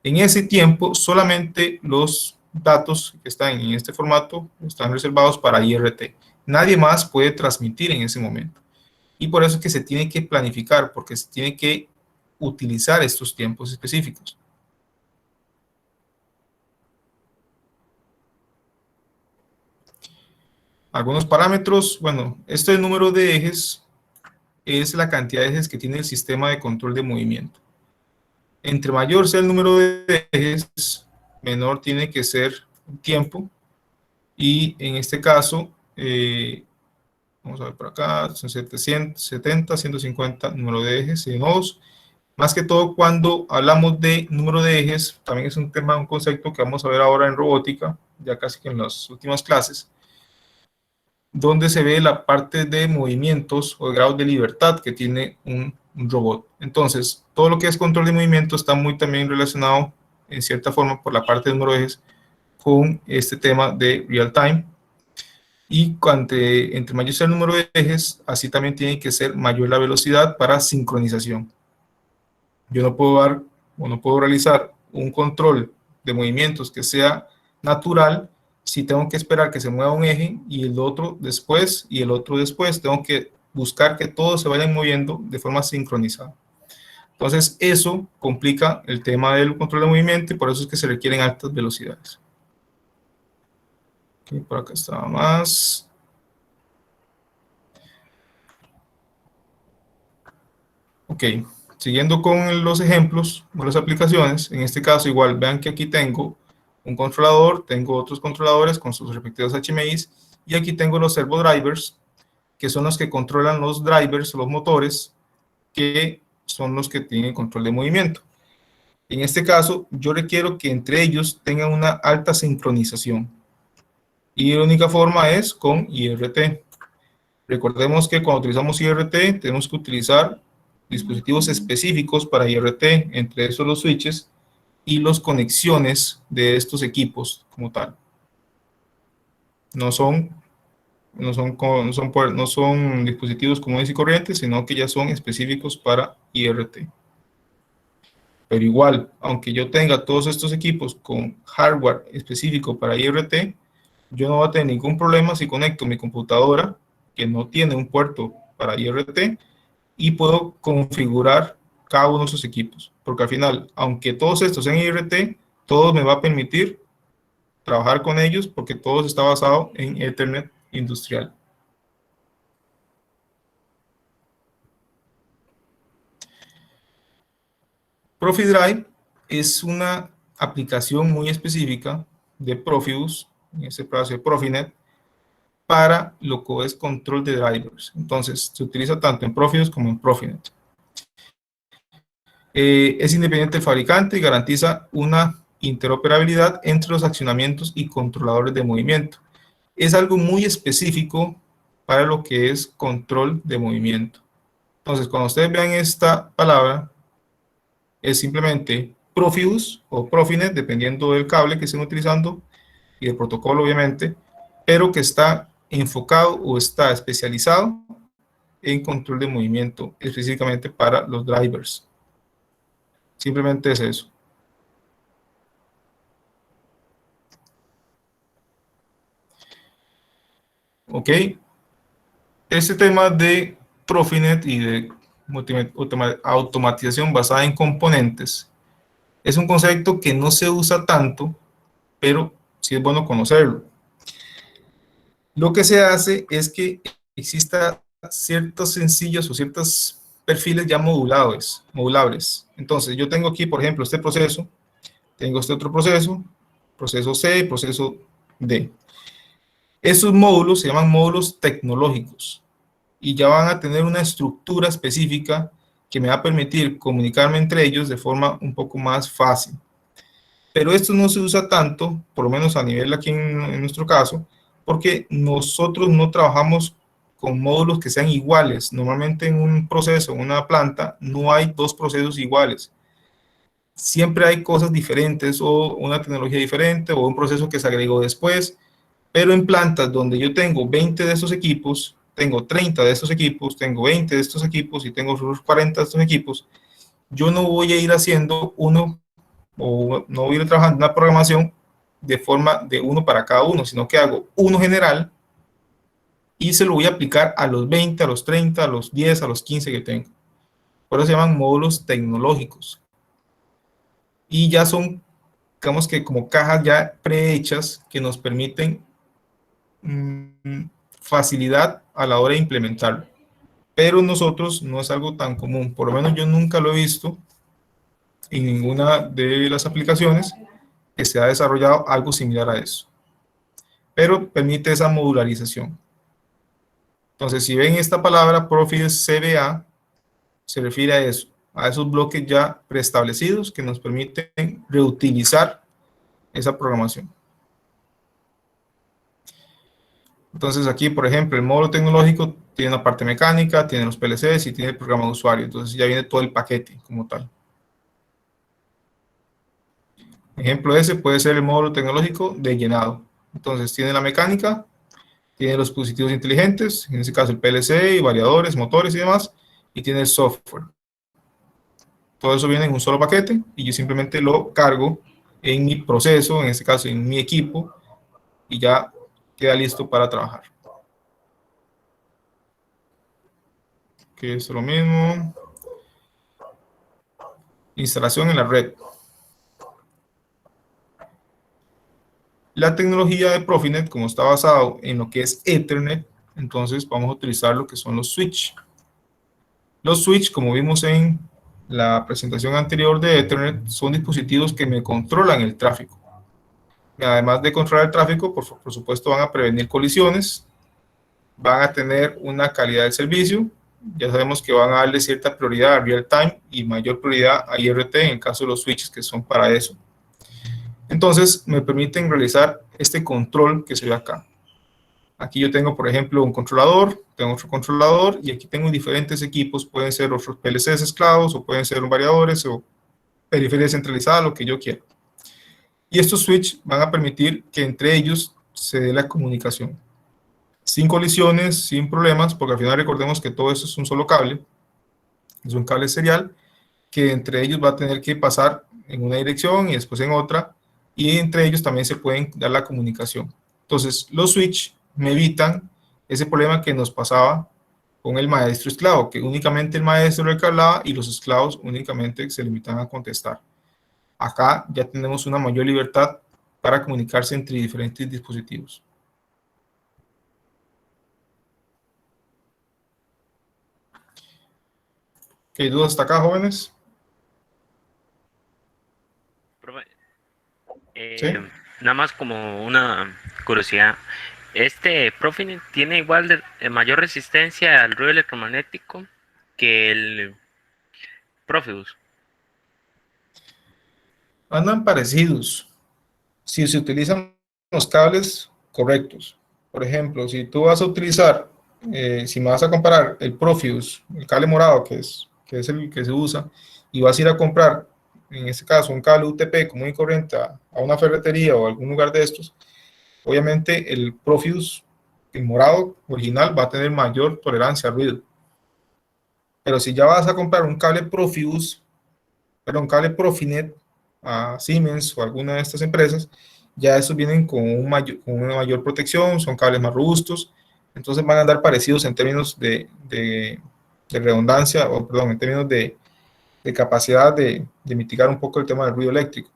En ese tiempo, solamente los datos que están en este formato están reservados para IRT. Nadie más puede transmitir en ese momento. Y por eso es que se tiene que planificar, porque se tiene que utilizar estos tiempos específicos. Algunos parámetros, bueno, este número de ejes es la cantidad de ejes que tiene el sistema de control de movimiento. Entre mayor sea el número de ejes, menor tiene que ser el tiempo. Y en este caso, vamos a ver por acá, son 770, 150 número de ejes y nodos. Más que todo cuando hablamos de número de ejes, también es un tema, un concepto que vamos a ver ahora en robótica, ya casi que en las últimas clases, donde se ve la parte de movimientos o de grados de libertad que tiene un robot. Entonces, todo lo que es control de movimiento está muy también relacionado, en cierta forma, por la parte de número de ejes, con este tema de real time. Y entre mayor sea el número de ejes, así también tiene que ser mayor la velocidad para sincronización. Yo no puedo dar o no puedo realizar un control de movimientos que sea natural si tengo que esperar que se mueva un eje y el otro después y el otro después. Tengo que buscar que todos se vayan moviendo de forma sincronizada. Entonces, eso complica el tema del control de movimiento y por eso es que se requieren altas velocidades. Okay, por acá estaba más. Ok, siguiendo con los ejemplos de las aplicaciones, en este caso igual, vean que aquí tengo un controlador, tengo otros controladores con sus respectivos HMIs, y aquí tengo los servo drivers, que son los que controlan los drivers, los motores, que son los que tienen control de movimiento. En este caso, yo requiero que entre ellos tengan una alta sincronización. Y la única forma es con IRT. Recordemos que cuando utilizamos IRT, tenemos que utilizar dispositivos específicos para IRT, entre esos los switches y las conexiones de estos equipos como tal. No son dispositivos comunes y corrientes, sino que ya son específicos para IRT. Pero igual, aunque yo tenga todos estos equipos con hardware específico para IRT, yo no voy a tener ningún problema si conecto mi computadora, que no tiene un puerto para IRT, y puedo configurar cada uno de esos equipos. Porque al final, aunque todos estos sean IRT, todo me va a permitir trabajar con ellos porque todo está basado en Ethernet industrial. ProfiDrive es una aplicación muy específica de Profibus, en este caso de Profinet, para lo que es control de drivers. Entonces, se utiliza tanto en Profibus como en Profinet. Es independiente del fabricante y garantiza una interoperabilidad entre los accionamientos y controladores de movimiento. Es algo muy específico para lo que es control de movimiento. Entonces, cuando ustedes vean esta palabra, es simplemente Profibus o Profinet, dependiendo del cable que estén utilizando y del protocolo, obviamente, pero que está enfocado o está especializado en control de movimiento, específicamente para los drivers. Simplemente es eso. Ok. Este tema de Profinet y de automatización basada en componentes es un concepto que no se usa tanto, pero sí es bueno conocerlo. Lo que se hace es que exista ciertos sencillos o ciertos perfiles ya modulables. Entonces, yo tengo aquí, por ejemplo, este proceso, tengo este otro proceso, proceso C, proceso D. Esos módulos se llaman módulos tecnológicos y ya van a tener una estructura específica que me va a permitir comunicarme entre ellos de forma un poco más fácil. Pero esto no se usa tanto, por lo menos a nivel aquí en nuestro caso, porque nosotros no trabajamos con módulos que sean iguales. Normalmente en un proceso, en una planta, no hay dos procesos iguales. Siempre hay cosas diferentes o una tecnología diferente o un proceso que se agregó después. Pero en plantas donde yo tengo 20 de estos equipos, tengo 30 de estos equipos, tengo 20 de estos equipos y tengo otros 40 de estos equipos, yo no voy a ir haciendo uno o no voy a ir trabajando en una programación de forma de uno para cada uno, sino que hago uno general y se lo voy a aplicar a los 20, a los 30, a los 10, a los 15 que tengo. Por eso se llaman módulos tecnológicos. Y ya son, digamos que como cajas ya prehechas que nos permiten facilidad a la hora de implementarlo. Pero nosotros no es algo tan común, por lo menos yo nunca lo he visto en ninguna de las aplicaciones que se ha desarrollado algo similar a eso. Pero permite esa modularización. Entonces, si ven esta palabra Profibus CBA, se refiere a eso, a esos bloques ya preestablecidos que nos permiten reutilizar esa programación. Entonces aquí, por ejemplo, el módulo tecnológico tiene una parte mecánica, tiene los PLCs y tiene el programa de usuario. Entonces ya viene todo el paquete como tal. Ejemplo ese puede ser el módulo tecnológico de llenado. Entonces tiene la mecánica, tiene los dispositivos inteligentes, en este caso el PLC, y variadores, motores y demás, y tiene el software. Todo eso viene en un solo paquete y yo simplemente lo cargo en mi proceso, en este caso en mi equipo, y ya queda listo para trabajar. Que es lo mismo. Instalación en la red. La tecnología de Profinet, como está basado en lo que es Ethernet, entonces vamos a utilizar lo que son los switch. Los switch, como vimos en la presentación anterior de Ethernet, son dispositivos que me controlan el tráfico. Además de controlar el tráfico, por supuesto van a prevenir colisiones, van a tener una calidad del servicio, ya sabemos que van a darle cierta prioridad a real time y mayor prioridad a IRT en el caso de los switches que son para eso. Entonces me permiten realizar este control que se ve acá. Aquí yo tengo, por ejemplo, un controlador, tengo otro controlador y aquí tengo diferentes equipos, pueden ser otros PLCs esclavos o pueden ser variadores o periferia centralizada, lo que yo quiera. Y estos switch van a permitir que entre ellos se dé la comunicación. Sin colisiones, sin problemas, porque al final recordemos que todo eso es un solo cable, es un cable serial, que entre ellos va a tener que pasar en una dirección y después en otra, y entre ellos también se pueden dar la comunicación. Entonces, los switch me evitan ese problema que nos pasaba con el maestro esclavo, que únicamente el maestro le hablaba y los esclavos únicamente se limitan a contestar. Acá ya tenemos una mayor libertad para comunicarse entre diferentes dispositivos. ¿Qué dudas hasta acá, jóvenes? ¿Sí? Nada más como una curiosidad. ¿Este Profinet tiene igual de mayor resistencia al ruido electromagnético que el Profibus? Andan parecidos si se utilizan los cables correctos. Por ejemplo, si tú vas a utilizar, si me vas a comparar el Profibus, el cable morado, que es el que se usa, y vas a ir a comprar, en este caso, un cable UTP común y corriente a una ferretería o a algún lugar de estos, obviamente el Profibus, el morado original, va a tener mayor tolerancia al ruido. Pero si ya vas a comprar un cable Profibus, pero un cable Profinet a Siemens o alguna de estas empresas, ya esos vienen con una mayor protección, son cables más robustos, entonces van a andar parecidos en términos de redundancia, o perdón, en términos de capacidad de mitigar un poco el tema del ruido eléctrico.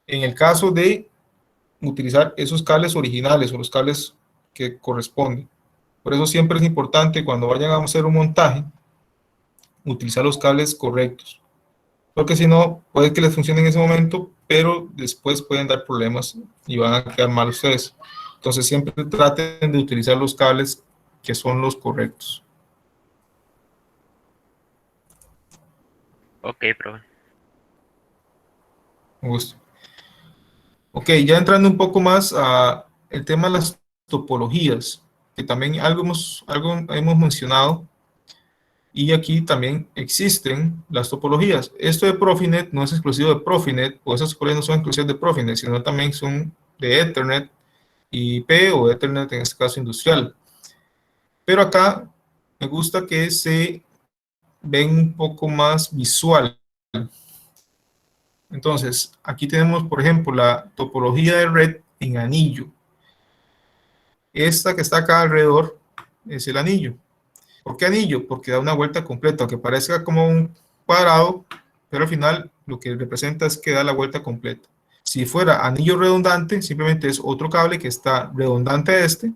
En el caso de utilizar esos cables originales o los cables que corresponden, por eso siempre es importante cuando vayan a hacer un montaje, utilizar los cables correctos, porque si no, puede que les funcione en ese momento, pero después pueden dar problemas y van a quedar mal ustedes. Entonces siempre traten de utilizar los cables que son los correctos. Ok, profe. Un gusto. Ok, ya entrando un poco más a el tema de las topologías, que también algo hemos mencionado, y aquí también existen las topologías. Esto de Profinet no es exclusivo de Profinet, o esas topologías no son exclusivas de Profinet, sino también son de Ethernet, IP o Ethernet en este caso industrial. Pero acá me gusta que se ven un poco más visual. Entonces, aquí tenemos, por ejemplo, la topología de red en anillo. Esta que está acá alrededor es el anillo. ¿Por qué anillo? Porque da una vuelta completa, aunque parezca como un cuadrado, pero al final lo que representa es que da la vuelta completa. Si fuera anillo redundante, simplemente es otro cable que está redundante a este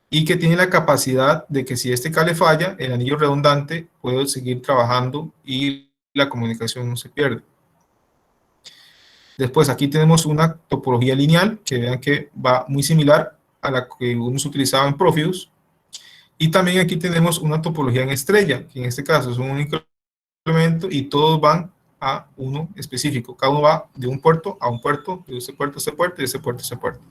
y que tiene la capacidad de que si este cable falla, el anillo redundante puede seguir trabajando y la comunicación no se pierde. Después aquí tenemos una topología lineal, que vean que va muy similar a la que uno se utilizaba en Profibus. Y también aquí tenemos una topología en estrella, que en este caso es un único elemento y todos van a uno específico. Cada uno va de un puerto a un puerto, de ese puerto a ese puerto y de ese puerto a ese puerto.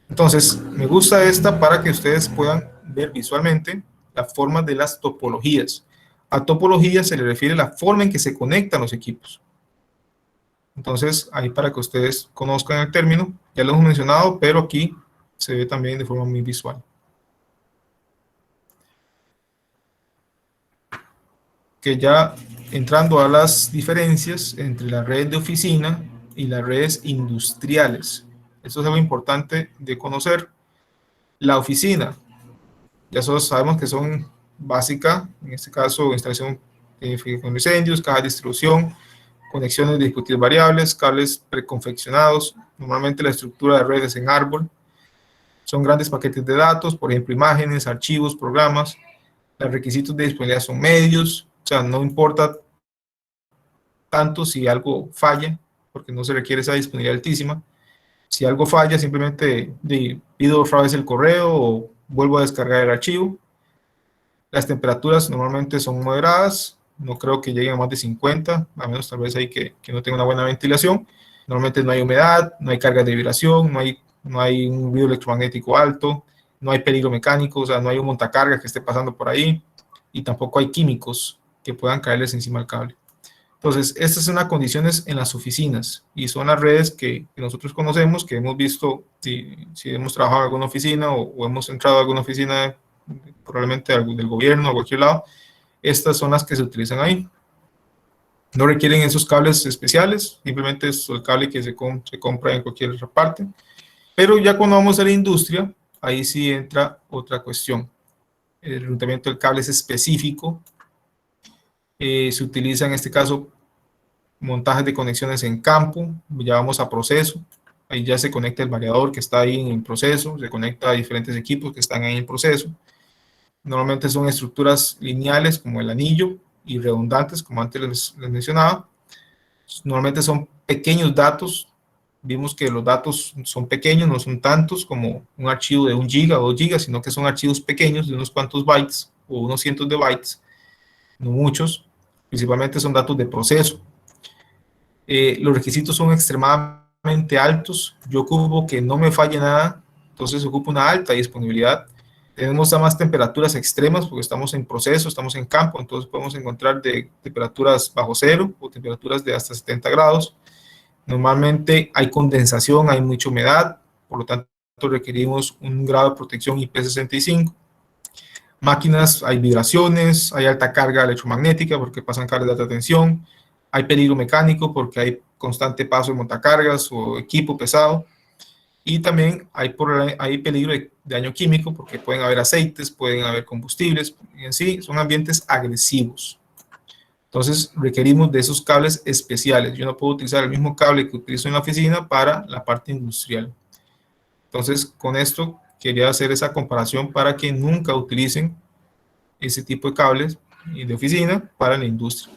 Entonces, me gusta esta para que ustedes puedan ver visualmente la forma de las topologías. A topología se le refiere la forma en que se conectan los equipos. Entonces, ahí para que ustedes conozcan el término, ya lo hemos mencionado, pero aquí se ve también de forma muy visual. Que ya entrando a las diferencias entre la red de oficina y las redes industriales. Eso es algo importante de conocer. La oficina, ya todos sabemos que son básicas, en este caso instalación con incendios, caja de distribución, conexiones de dispositivos variables, cables preconfeccionados, normalmente la estructura de redes en árbol, son grandes paquetes de datos, por ejemplo imágenes, archivos, programas, los requisitos de disponibilidad son medios, o sea, no importa tanto si algo falla, porque no se requiere esa disponibilidad altísima. Si algo falla, simplemente pido otra vez el correo o vuelvo a descargar el archivo. Las temperaturas normalmente son moderadas, no creo que lleguen a más de 50, a menos tal vez ahí que no tenga una buena ventilación. Normalmente no hay humedad, no hay carga de vibración, no hay un ruido electromagnético alto, no hay peligro mecánico, o sea, no hay un montacarga que esté pasando por ahí, y tampoco hay químicos que puedan caerles encima del cable. Entonces, estas son las condiciones en las oficinas y son las redes que nosotros conocemos, que hemos visto, si hemos trabajado en alguna oficina o hemos entrado a alguna oficina, probablemente del gobierno o cualquier lado, estas son las que se utilizan ahí. No requieren esos cables especiales, simplemente es el cable que se compra en cualquier otra parte. Pero ya cuando vamos a la industria, ahí sí entra otra cuestión. El enrutamiento del cable es específico. Se utiliza en este caso montajes de conexiones en campo, ya vamos a proceso, ahí ya se conecta el variador que está ahí en el proceso, se conecta a diferentes equipos que están ahí en el proceso. Normalmente son estructuras lineales como el anillo y redundantes como antes les mencionaba. Normalmente son pequeños datos, vimos que los datos son pequeños, no son tantos como un archivo de 1 giga o 2 gigas, sino que son archivos pequeños de unos cuantos bytes o unos cientos de bytes, no muchos, principalmente son datos de proceso. Los requisitos son extremadamente altos, yo ocupo que no me falle nada, entonces ocupo una alta disponibilidad. Tenemos más temperaturas extremas porque estamos en proceso, estamos en campo, entonces podemos encontrar de temperaturas bajo cero o temperaturas de hasta 70 grados. Normalmente hay condensación, hay mucha humedad, por lo tanto requerimos un grado de protección IP65. Máquinas, hay vibraciones, hay alta carga electromagnética porque pasan cargas de alta tensión, hay peligro mecánico porque hay constante paso de montacargas o equipo pesado, y también hay peligro de daño químico porque pueden haber aceites, pueden haber combustibles, y en sí son ambientes agresivos. Entonces requerimos de esos cables especiales. Yo no puedo utilizar el mismo cable que utilizo en la oficina para la parte industrial. Entonces con esto quería hacer esa comparación para que nunca utilicen ese tipo de cables de oficina para la industria.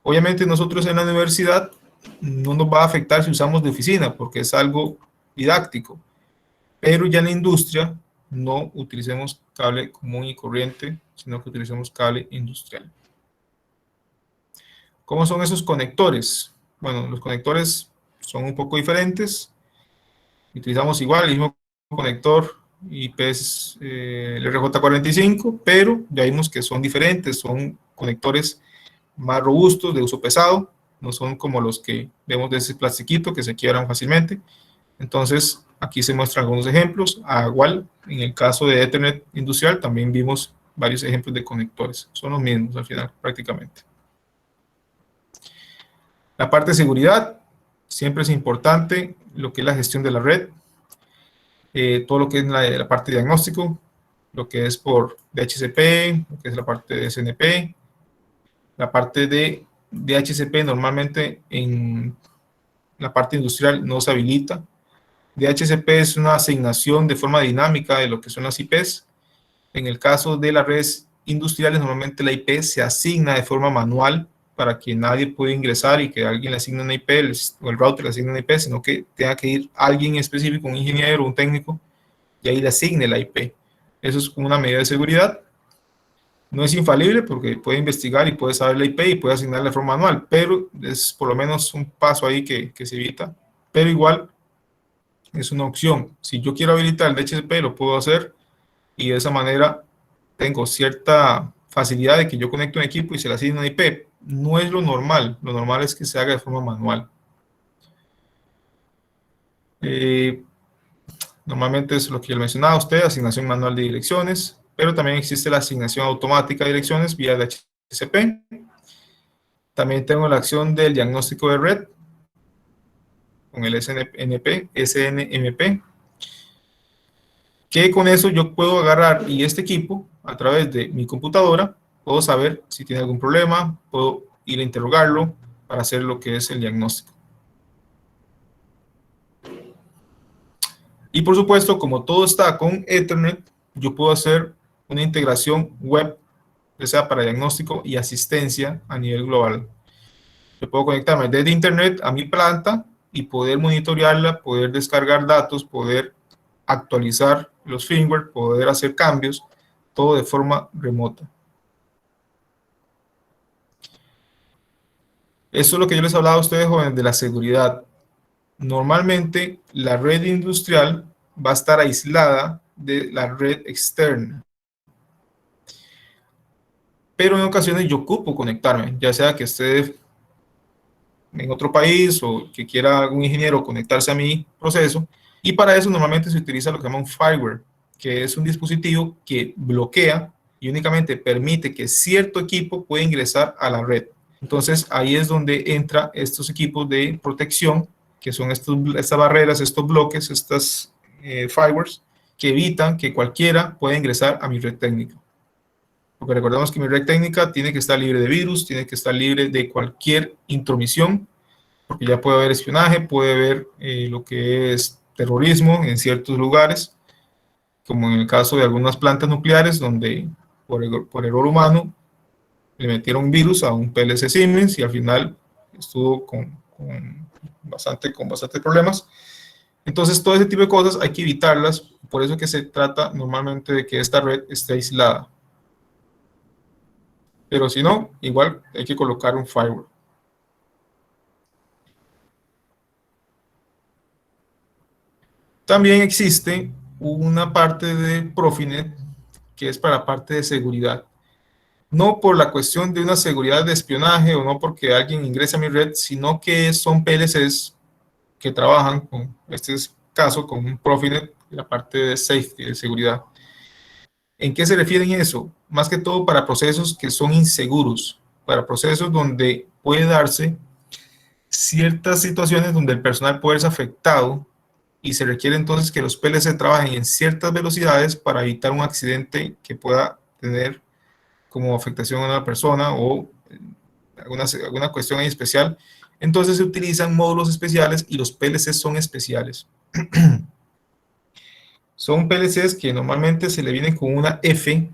Obviamente nosotros en la universidad no nos va a afectar si usamos de oficina porque es algo didáctico, pero ya en la industria no utilicemos cable común y corriente, sino que utilicemos cable industrial. ¿Cómo son esos conectores? Bueno, los conectores son un poco diferentes. Utilizamos igual el mismo conector IPs el RJ45, pero ya vimos que son diferentes, son conectores más robustos, de uso pesado, no son como los que vemos de ese plastiquito que se quiebran fácilmente. Entonces, Aquí se muestran algunos ejemplos. Igual, en el caso de Ethernet industrial, también vimos varios ejemplos de conectores. Son los mismos al final, prácticamente. La parte de seguridad, siempre es importante lo que es la gestión de la red. Todo lo que es la parte de diagnóstico, lo que es por DHCP, lo que es la parte de SNP. La parte de DHCP normalmente en la parte industrial no se habilita. DHCP es una asignación de forma dinámica de lo que son las IPs. En el caso de las redes industriales, normalmente la IP se asigna de forma manual para que nadie pueda ingresar y que alguien le asigne una IP o el router le asigne una IP, sino que tenga que ir alguien específico, un ingeniero, un técnico, y ahí le asigne la IP. Eso es como una medida de seguridad. No es infalible porque puede investigar y puede saber la IP y puede asignarla de forma manual, pero es por lo menos un paso ahí que se evita. Pero igual es una opción. Si yo quiero habilitar el DHCP, lo puedo hacer y de esa manera tengo cierta facilidad de que yo conecte un equipo y se le asigne una IP. No es lo normal es que se haga de forma manual. Normalmente es lo que yo mencionaba a usted, asignación manual de direcciones, pero también existe la asignación automática de direcciones vía DHCP. También tengo la acción del diagnóstico de red con el SNMP, que con eso yo puedo agarrar y este equipo a través de mi computadora puedo saber si tiene algún problema, puedo ir a interrogarlo para hacer lo que es el diagnóstico. Y por supuesto, como todo está con Ethernet, yo puedo hacer una integración web, ya sea para diagnóstico y asistencia a nivel global. Yo puedo conectarme desde Internet a mi planta y poder monitorearla, poder descargar datos, poder actualizar los firmware, poder hacer cambios, todo de forma remota. Eso es lo que yo les hablaba a ustedes, jóvenes, de la seguridad. Normalmente, la red industrial va a estar aislada de la red externa. Pero en ocasiones yo ocupo conectarme, ya sea que esté en otro país o que quiera algún ingeniero conectarse a mi proceso. Y para eso normalmente se utiliza lo que se llama un firewall, que es un dispositivo que bloquea y únicamente permite que cierto equipo pueda ingresar a la red. Entonces ahí es donde entran estos equipos de protección, que son estas barreras, estos bloques, estas firewalls, que evitan que cualquiera pueda ingresar a mi red técnica. Porque recordemos que mi red técnica tiene que estar libre de virus, tiene que estar libre de cualquier intromisión, porque ya puede haber espionaje, puede haber lo que es terrorismo en ciertos lugares, como en el caso de algunas plantas nucleares, donde por error humano le metieron un virus a un PLC Siemens y al final estuvo con bastante problemas. Entonces, todo ese tipo de cosas hay que evitarlas, por eso que se trata normalmente de que esta red esté aislada. Pero si no, igual hay que colocar un firewall. También existe una parte de Profinet que es para la parte de seguridad. No por la cuestión de una seguridad de espionaje o no porque alguien ingrese a mi red, sino que son PLCs que trabajan con, este caso, con un Profinet, la parte de safety, de seguridad. ¿En qué se refieren eso? Más que todo para procesos que son inseguros, para procesos donde puede darse ciertas situaciones donde el personal puede ser afectado y se requiere entonces que los PLC trabajen en ciertas velocidades para evitar un accidente que pueda tener como afectación a una persona o alguna cuestión ahí especial. Entonces se utilizan módulos especiales y los PLCs son especiales. Son PLCs que normalmente se le vienen con una F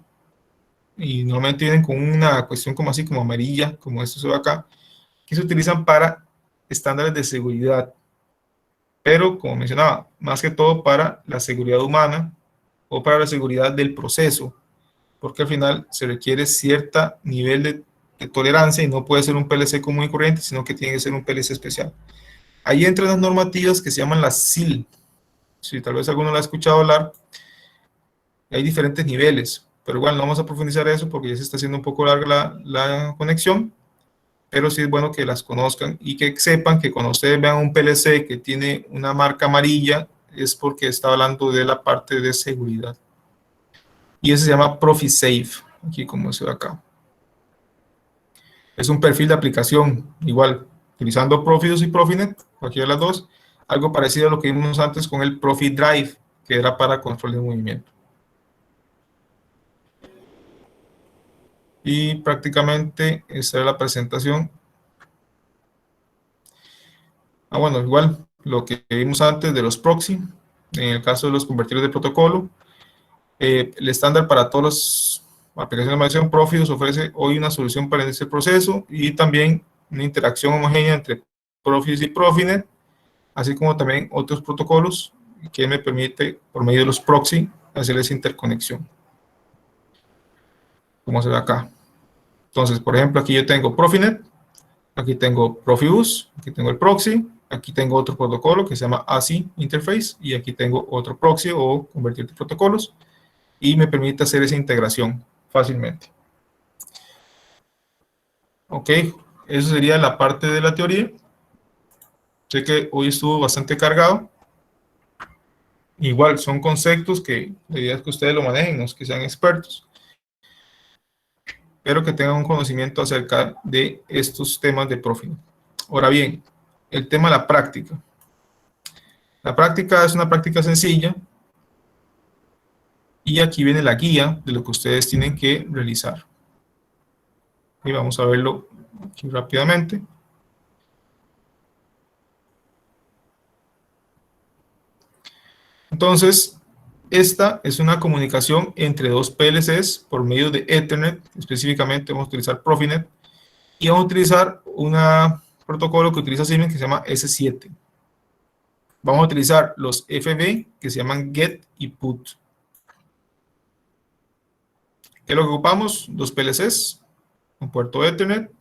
y normalmente vienen con una cuestión como así, como amarilla, como esto se ve acá, que se utilizan para estándares de seguridad. Pero, como mencionaba, más que todo para la seguridad humana o para la seguridad del proceso, porque al final se requiere cierto nivel de tolerancia y no puede ser un PLC común y corriente, sino que tiene que ser un PLC especial. Ahí entran las normativas que se llaman las SIL. Si tal vez alguno la ha escuchado hablar, hay diferentes niveles, pero igual no vamos a profundizar eso porque ya se está haciendo un poco larga la conexión, pero sí es bueno que las conozcan y que sepan que cuando ustedes vean un PLC que tiene una marca amarilla, es porque está hablando de la parte de seguridad. Y ese se llama ProfiSafe, aquí como se ve acá. Es un perfil de aplicación, igual, utilizando Profidus y Profinet, cualquiera de las dos, algo parecido a lo que vimos antes con el ProfiDrive, que era para control de movimiento. Y prácticamente esta es la presentación. Bueno, igual lo que vimos antes de los proxy, en el caso de los convertidores de protocolo, el estándar para todas las aplicaciones de medición Profidus ofrece hoy una solución para ese proceso y también una interacción homogénea entre Profidus y Profinet, así como también otros protocolos que me permite, por medio de los proxy, hacer esa interconexión, como se ve acá. Entonces, por ejemplo, aquí yo tengo Profinet, aquí tengo Profibus, aquí tengo el proxy, aquí tengo otro protocolo que se llama ASI Interface, y aquí tengo otro proxy o convertir de protocolos, y me permite hacer esa integración fácilmente. Ok, eso sería la parte de la teoría. Sé que hoy estuvo bastante cargado. Igual, son conceptos que la idea es que ustedes lo manejen, no es que sean expertos, pero que tengan un conocimiento acerca de estos temas de Profinet. Ahora bien, el tema de la práctica. La práctica es una práctica sencilla y aquí viene la guía de lo que ustedes tienen que realizar. Y vamos a verlo aquí rápidamente. Entonces, esta es una comunicación entre dos PLCs por medio de Ethernet. Específicamente vamos a utilizar Profinet y vamos a utilizar un protocolo que utiliza Siemens que se llama S7. Vamos a utilizar los FB que se llaman GET y PUT. ¿Qué es lo que ocupamos? Dos PLCs, un puerto Ethernet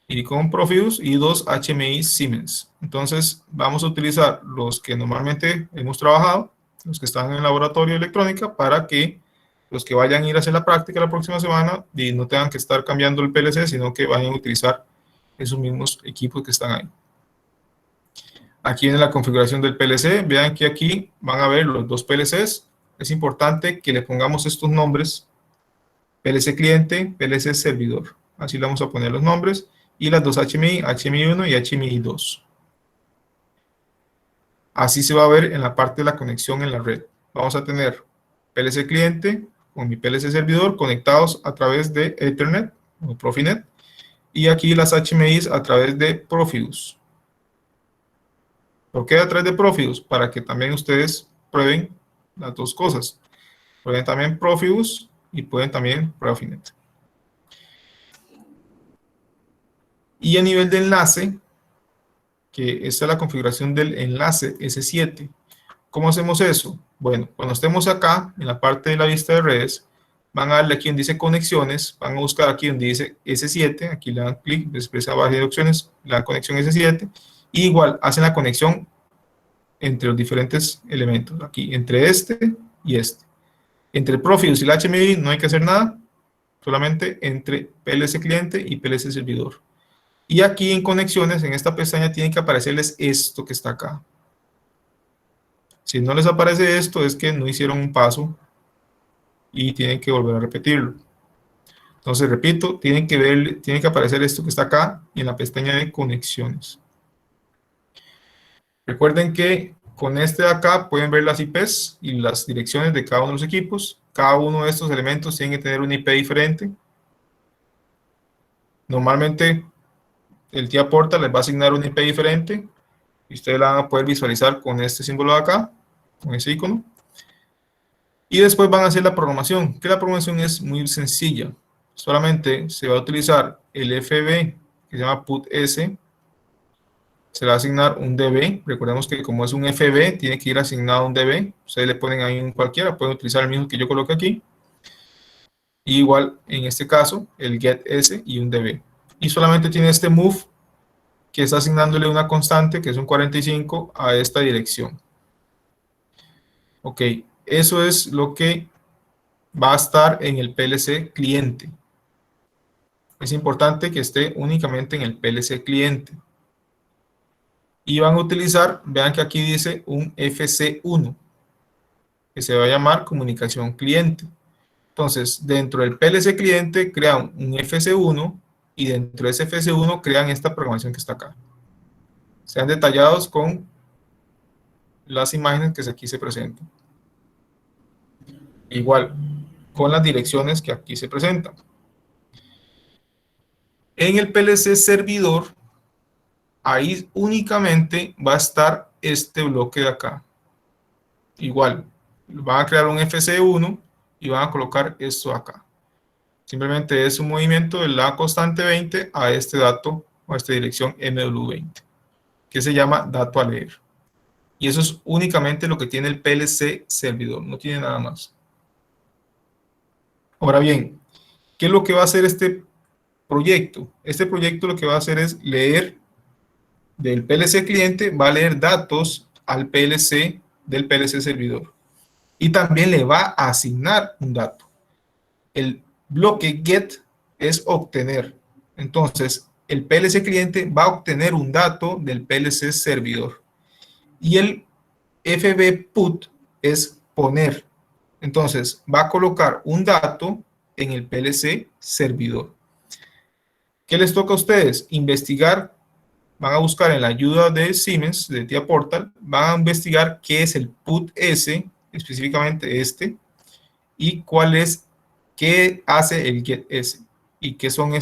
y con Profibus y dos HMI Siemens. Entonces vamos a utilizar los que normalmente hemos trabajado, los que están en el laboratorio de electrónica, para que los que vayan a ir a hacer la práctica la próxima semana y no tengan que estar cambiando el PLC, sino que vayan a utilizar esos mismos equipos que están ahí. Aquí en la configuración del PLC, vean que aquí van a ver los dos PLCs. Es importante que le pongamos estos nombres: PLC cliente, PLC servidor. Así le vamos a poner los nombres. Y las dos HMI, HMI1 y HMI2. Así se va a ver en la parte de la conexión en la red. Vamos a tener PLC cliente con mi PLC servidor conectados a través de Ethernet o Profinet. Y aquí las HMIs a través de Profibus. ¿Por qué a través de Profibus? Para que también ustedes prueben las dos cosas. Pueden también Profibus y pueden también Profinet. Y a nivel de enlace, que esta es la configuración del enlace S7. ¿Cómo hacemos eso? Bueno, cuando estemos acá, en la parte de la vista de redes, van a darle aquí donde dice conexiones, van a buscar aquí donde dice S7, aquí le dan clic, después a barra de opciones, le dan conexión S7, y igual hacen la conexión entre los diferentes elementos, aquí, entre este y este. Entre el Profibus y el HMI no hay que hacer nada, solamente entre PLC cliente y PLC servidor. Y aquí en conexiones, en esta pestaña, tiene que aparecerles esto que está acá. Si no les aparece esto, es que no hicieron un paso y tienen que volver a repetirlo. Entonces, repito, tiene que aparecer esto que está acá en la pestaña de conexiones. Recuerden que con este de acá pueden ver las IPs y las direcciones de cada uno de los equipos. Cada uno de estos elementos tiene que tener una IP diferente. Normalmente el TIA Portal les va a asignar una IP diferente y ustedes la van a poder visualizar con este símbolo de acá, con ese icono. Y después van a hacer la programación, que la programación es muy sencilla. Solamente se va a utilizar el FB, que se llama PUTS. Se le va a asignar un DB. Recordemos que como es un FB, tiene que ir asignado un DB. Ustedes le ponen ahí un cualquiera, pueden utilizar el mismo que yo coloqué aquí. Y igual, en este caso, el GetS y un DB. Y solamente tiene este move, que está asignándole una constante, que es un 45, a esta dirección. Ok, eso es lo que va a estar en el PLC cliente. Es importante que esté únicamente en el PLC cliente. Y van a utilizar, vean que aquí dice un FC1, que se va a llamar comunicación cliente. Entonces, dentro del PLC cliente crean un FC1 y dentro de ese FC1 crean esta programación que está acá. Sean detallados con las imágenes que aquí se presentan. Igual, con las direcciones que aquí se presentan. En el PLC servidor, ahí únicamente va a estar este bloque de acá. Igual, van a crear un FC1 y van a colocar esto acá. Simplemente es un movimiento de la constante 20 a este dato, o a esta dirección MW20, que se llama dato a leer. Y eso es únicamente lo que tiene el PLC servidor, no tiene nada más. Ahora bien, ¿qué es lo que va a hacer este proyecto? Este proyecto lo que va a hacer es leer del PLC cliente, va a leer datos al PLC del PLC servidor. Y también le va a asignar un dato. El bloque get es obtener. Entonces, el PLC cliente va a obtener un dato del PLC servidor. Y el FB put es poner. Entonces, va a colocar un dato en el PLC servidor. ¿Qué les toca a ustedes? Investigar. Van a buscar en la ayuda de Siemens, de TIA Portal, van a investigar qué es el put S, específicamente este, y qué hace el get S, y qué son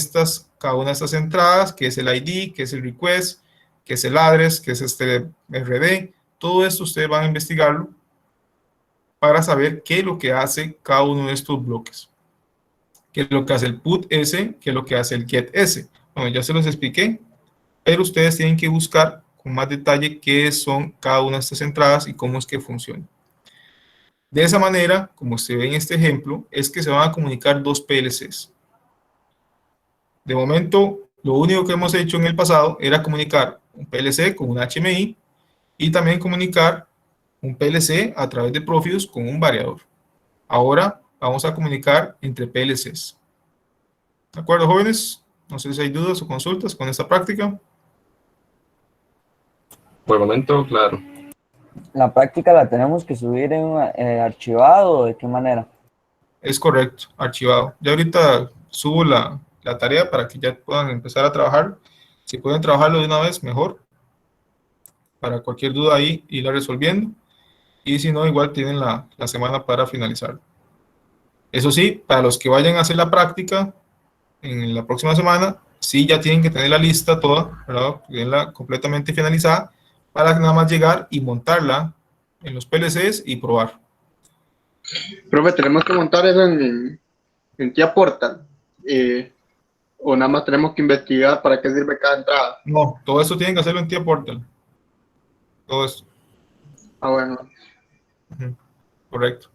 cada una de estas entradas, qué es el ID, qué es el request, qué es el address, qué es este RD. Todo esto ustedes van a investigarlo para saber qué es lo que hace cada uno de estos bloques. Qué es lo que hace el put S, qué es lo que hace el get S. Bueno, ya se los expliqué, pero ustedes tienen que buscar con más detalle qué son cada una de estas entradas y cómo es que funciona. De esa manera, como se ve en este ejemplo, es que se van a comunicar dos PLCs. De momento, lo único que hemos hecho en el pasado era comunicar un PLC con un HMI y también comunicar un PLC a través de Profibus con un variador. Ahora vamos a comunicar entre PLCs. ¿De acuerdo, jóvenes? No sé si hay dudas o consultas con esta práctica. Por el momento, claro. La práctica la tenemos que subir en archivado, ¿o de qué manera? Es correcto, archivado. Ya ahorita subo la tarea para que ya puedan empezar a trabajar. Si pueden trabajarlo de una vez, mejor. Para cualquier duda ahí, irla resolviendo. Y si no, igual tienen la semana para finalizar. Eso sí, para los que vayan a hacer la práctica en la próxima semana, sí ya tienen que tener la lista toda, ¿verdad? Tenerla completamente finalizada para nada más llegar y montarla en los PLCs y probar. Profe, tenemos que montar eso en TIA Portal. O nada más tenemos que investigar para qué sirve cada entrada. No, todo eso tienen que hacerlo en TIA Portal. Todo esto. Ah, bueno. Correcto.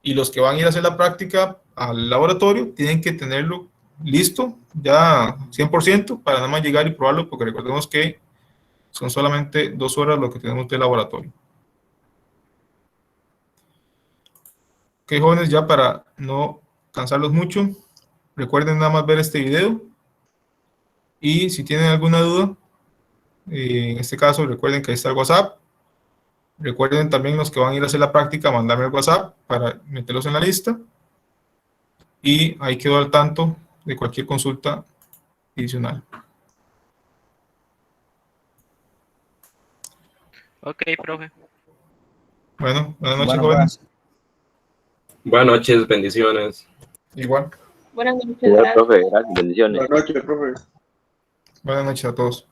Y los que van a ir a hacer la práctica al laboratorio tienen que tenerlo listo ya 100% para nada más llegar y probarlo, porque recordemos que son solamente 2 horas lo que tenemos de laboratorio. Ok, jóvenes, ya para no cansarlos mucho, recuerden nada más ver este video. Y si tienen alguna duda, en este caso recuerden que ahí está el WhatsApp. Recuerden también los que van a ir a hacer la práctica, mandarme el WhatsApp para meterlos en la lista. Y ahí quedo al tanto de cualquier consulta adicional. Ok, profe. Bueno, buenas noches, Bueno, jóvenes. Buenas noches, bendiciones. Igual. Buenas noches. Señor Gracias. profe, gracias, bendiciones. Buenas noches, profe. Buenas noches a todos.